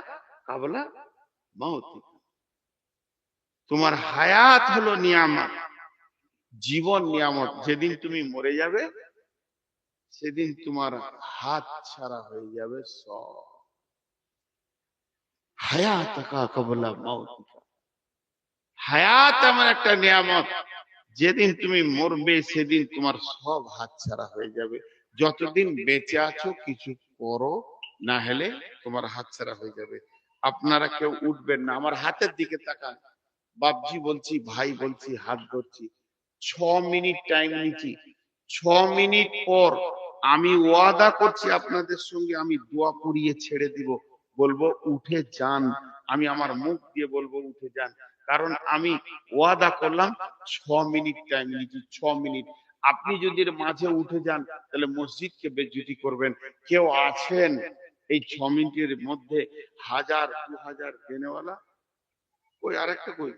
কাবলা মাউতিকা। তোমার হায়াত হলো নিয়ামত, জীবন নিয়ামত, যেদিন তুমি মরে যাবে সেদিন তোমার হাত ছাড়া হয়ে যাবে সব। হায়াতাকা কাবলা মাউতিকা, হায়াত এমন একটা নিয়ামত, যেদিন তুমি মরবে সেদিন তোমার সব হাত ছাড়া হয়ে যাবে। যতদিন বেঁচে আছো কিছু করো, না হলে তোমার হাত ছাড়া হয়ে যাবে। আপনারা কেউ উঠবেন না, আমার হাতের দিকে তাকান, বাপজি বলছি, ভাই বলছি, হাত ধরছি, 6 মিনিট টাইম নিচ্ছি। 6 মিনিট পর আমি ওয়াদা করছি আপনাদের সঙ্গে আমি দোয়া পড়িয়ে ছেড়ে দিব, বলবো উঠে যান, আমি আমার মুখ দিয়ে বলবো উঠে যান, কারণ আমি ওয়াদা করলাম 6 মিনিট টাইম নিচ্ছি। 6 মিনিট, আপনি যদি এর মাঝে উঠে যান তাহলে মসজিদকে বেজ্জতি করবেন। কেউ আছেন এই 6 মিনিটের মধ্যে 1000 2000 দেনেওয়ালা? ওই আরেকটা কই,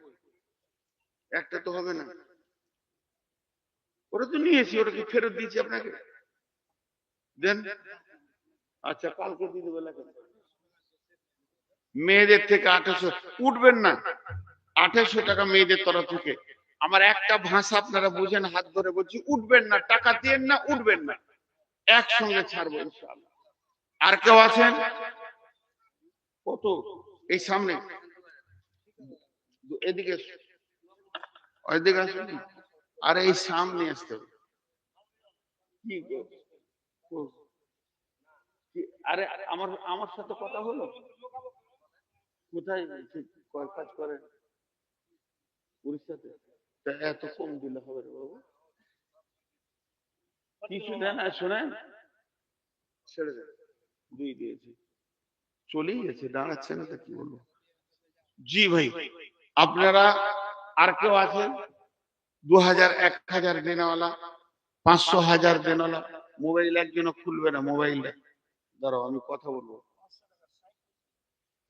একটা তো হবে না, ওটা তো নিয়েছি, ওটা কি ফেরত দিয়েছি আপনাকে? দেন, আচ্ছা কালকে দিয়ে দেবো। লেখেন মেয়েদের থেকে 2800 উঠবেন না, 2800 টাকা মেয়েদের তরফ থেকে। আমার একটা ভাষা আপনারা বুঝেন, হাত ধরে বলছি উঠবেন না, টাকা দিয়েন না, উঠবেন না, একসঙ্গে ছাড়বো ইনশাআল্লাহ। আর কেউ আছেন? কত? এই সামনে, এদিকে, ওইদিকে আসুন, আর এই সামনে আসতে হবে। কি গো? আরে আমার আমার সাথে কথা হলো, কোথায় কাজ করেন? উড়িষ্যাতে। তা এত কম দিলে হবে রে বাবু, কিছু দেন আর শোনেন, ছেড়ে দেন, 2 দিয়েছি, চলেই গেছে, দাঁড়াচ্ছে না, তা কি বলবো। জি ভাই, আপনারা আর কেউ আছেন 2000 1000 দেনেওয়ালা, 500 1000 দেনেওয়ালা? মোবাইল একজনও খুলবে না, মোবাইলটা দাঁড়াও আমি কথা বলবো।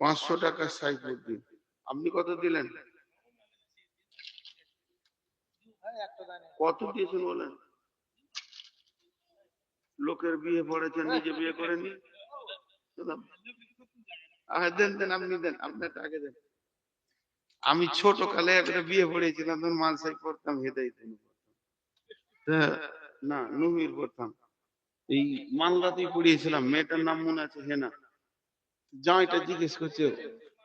500 টাকা সাইফুদ্দিন, আপনি কত দিলেন? কত দিয়েছেন বলেন? লোকের বিয়ে পড়েছেন, নিজে বিয়ে করেনি। দেন দেন, আপনি দেন, আপনারটা আগে দেন। আমি ছোট কালে একটা বিয়ে পড়েছিলাম, তখন মালসাই পড়তাম, হেদাই না নুহির পড়তাম। এই মানলাতেই পড়িয়েছিলাম, মেয়েটার নাম মনে আছে হেনা। জামাইটা জিজ্ঞেস করছে,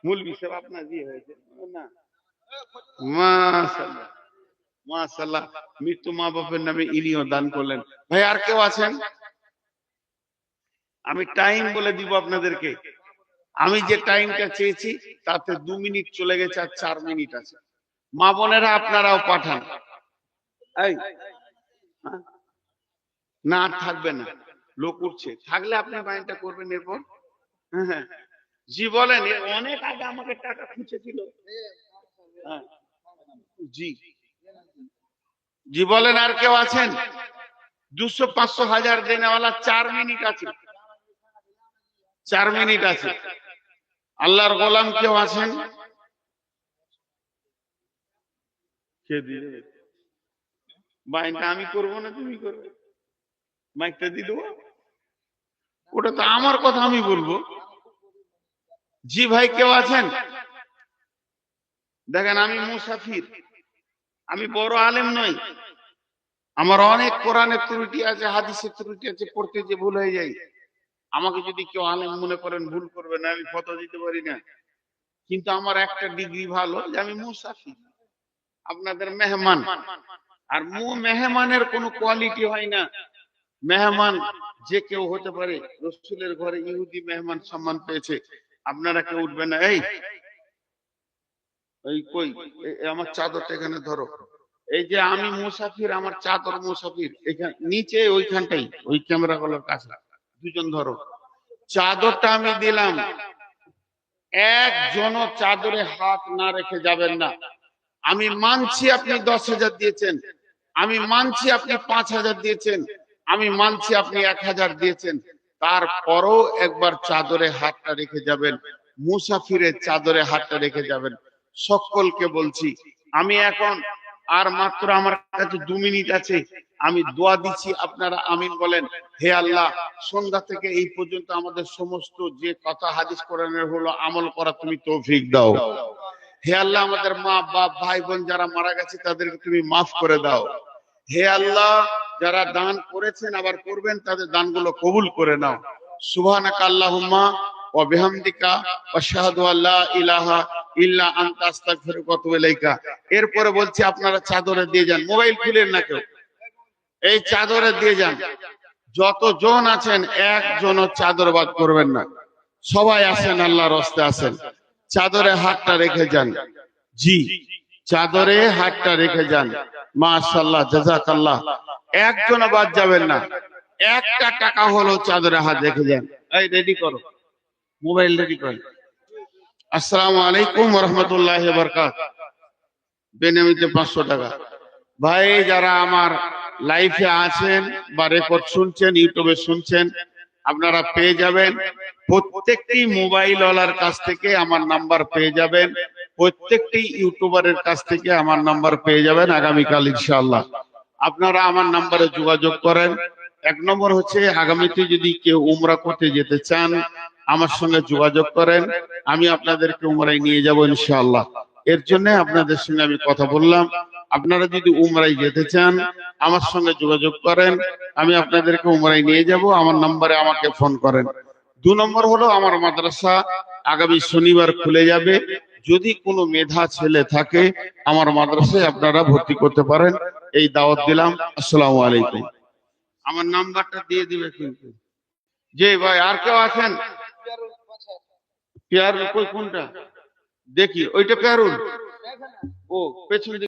মুলবি সাহেব আপনার বিয়ে হয়েছে? না। মাশাআল্লাহ মাশাআল্লাহ, মৃত্যু মা বাপের নামে ইনিও দান করলেন। ভাই আর কেউ আছেন? আমি টাইম বলে দিব আপনাদেরকে। আমি যে টাইমটা চেয়েছি তাতে 2 মিনিট চলে গেছে, আর 4 মিনিট আছে। মা বোনেরা আপনারাও পাঠান। এই হ্যাঁ? না আর থাকবে না, লোক উঠছে, থাকলে আপনি বাইনটা করবেন এরপর। হ্যাঁ হ্যাঁ। জি বলেন, এ অনেক আগে আমাকে টাকা খুঁজেছিল। হ্যাঁ জি জি বলেন, আর কেউ আছেন? 200 500 1000 দেনেওয়ালা। 4 মিনিট আছে, 4 মিনিট আছে। আল্লাহর গোলাম কেউ আছেন? কে দিবে বাইনটা? আমি করবো না তুমি করবে? মাইকটা দিয়ে দেবো? ওটা তো আমার কথা, আমি বলবো। জি ভাই কেউ আছেন? দেখেন, আমি মুসাফির, আমি বড় আলেম নই। আমার অনেক কোরআনের ত্রুটি আছে, হাদিসের ত্রুটি আছে, পড়তে যে ভুল হয়ে যায়। আমাকে যদি কেউ আলেম মনে করেন, ভুল করবে না, আমি ফতোয়া দিতে পারি না। কিন্তু আমার একটা ডিগ্রি ভালো, যে আমি মুসাফির, আপনাদের মেহমান। আর মেহমানের কোনো কোয়ালিটি হয় না। মেহমান যে কেউ হতে পারে। রসুলের ঘরে ইহুদি মেহমান সম্মান পেয়েছে, আপনারা কেউ উঠবেন না। এই এই কই, আমার চাদরটা এখানে ধরো। এই যে আমি মুসাফির, আমার চাদর মুসাফির, এখানে নিচে ওইখানটাই, ওই ক্যামেরা গুলোর কাছে দুজন ধরো। চাদরটা আমি দিলাম, একজনও চাদরে হাত না রেখে যাবেন না। আমি মানছি আপনি 10,000 দিয়েছেন, আমি মানছি আপনি 5,000 দিয়েছেন, আমি মানছি আপনি 1,000 দিয়েছেন, তারপরও একবার চাদরে হাতটা রেখে যাবেন। মুসাফিরের চাদরে হাতটা রেখে যাবেন। সকলকে বলছি, আমি এখন আর মাত্র আমার কাছে 2 মিনিট আছে। আমি দোয়া দিচ্ছি, আপনারা আমিন বলেন। হে আল্লাহ, সন্ধ্যা থেকে এই পর্যন্ত আমাদের সমস্ত যে কথা হাদিস কোরআনের হলো আমল করা তুমি তৌফিক দাও। হে আল্লাহ, আমাদের মা বাপ ভাই বোন যারা মারা গেছে তাদেরকে তুমি মাফ করে দাও। হে আল্লাহ, যারা দান করেছেন আবার করবেন, তাদের দানগুলো কবুল করে নাও। সুবহানাকা আল্লাহুম্মা ওয়া বিহামদিকা আশহাদু আল্লা ইলাহা ইল্লা আনতা আস্তাগফিরুকা ওয়া আতুবু ইলাইকা। এরপরে বলছি, আপনারা চাদরে দিয়ে যান, মোবাইল খুলেন না কেউ, এই চাদরে দিয়ে যান। যতজন আছেন একজনও চাদর বাদ করবেন না, সবাই আসেন, আল্লাহর রাস্তে আসেন। চাদরে হাতটা রেখে যান। জি, চাদরে হাতটা রেখে যান। মাশাআল্লাহ, জাযাকাল্লাহ। একজনও বাদ যাবেন না, একটা টাকা হলো চাদরে হাত রেখে যান। এই রেডি করো, মোবাইল রেডি করো। আসসালামু আলাইকুম ওয়া রাহমাতুল্লাহি ওয়া বারাকাতুহু। বেনামিতে 500 টাকা। ভাই যারা আমার লাইফে আছেন বা রেকর্ড শুনছেন, ইউটিউবে শুনছেন, আপনারা পেয়ে যাবেন। প্রত্যেকটি মোবাইল ওয়ালার কাছ থেকে আমার নাম্বার পেয়ে যাবেন, প্রত্যেকটি ইউটিউবারের কাছ থেকে আমার নাম্বার পেয়ে যাবেন আগামীকাল ইনশাআল্লাহ। আপনারা আমার নাম্বারে যোগাযোগ করেন। 1 নম্বর হচ্ছে, আগামীতে যদি কেউ উমরা করতে যেতে চান, আমার সঙ্গে যোগাযোগ করেন, আমি আপনাদেরকে উমরায় নিয়ে যাব ইনশাআল্লাহ। এর জন্য আপনাদের সঙ্গে আমি কথা বললাম। আপনারা যদি উমরায় যেতে চান, আমার সঙ্গে যোগাযোগ করেন, আমি আপনাদেরকে উমরায় নিয়ে যাব। আমার নম্বরে আমাকে ফোন করেন। 2 নম্বর হলো, আমার মাদ্রাসা আগামী শনিবার খুলে যাবে। যদি কোনো মেধা ছেলে থাকে, আমার মাদ্রাসায় আপনারা ভর্তি করতে পারেন, এই দাওয়াত দিলাম। আসসালামু আলাইকুম। আমার নাম্বারটা দিয়ে দিবে কিন্তু। জি ভাই, আর কেউ আছেন? পেয়ারুল কই, কোনটা দেখি? ওইটা পেয়ারুল। ও পেছনে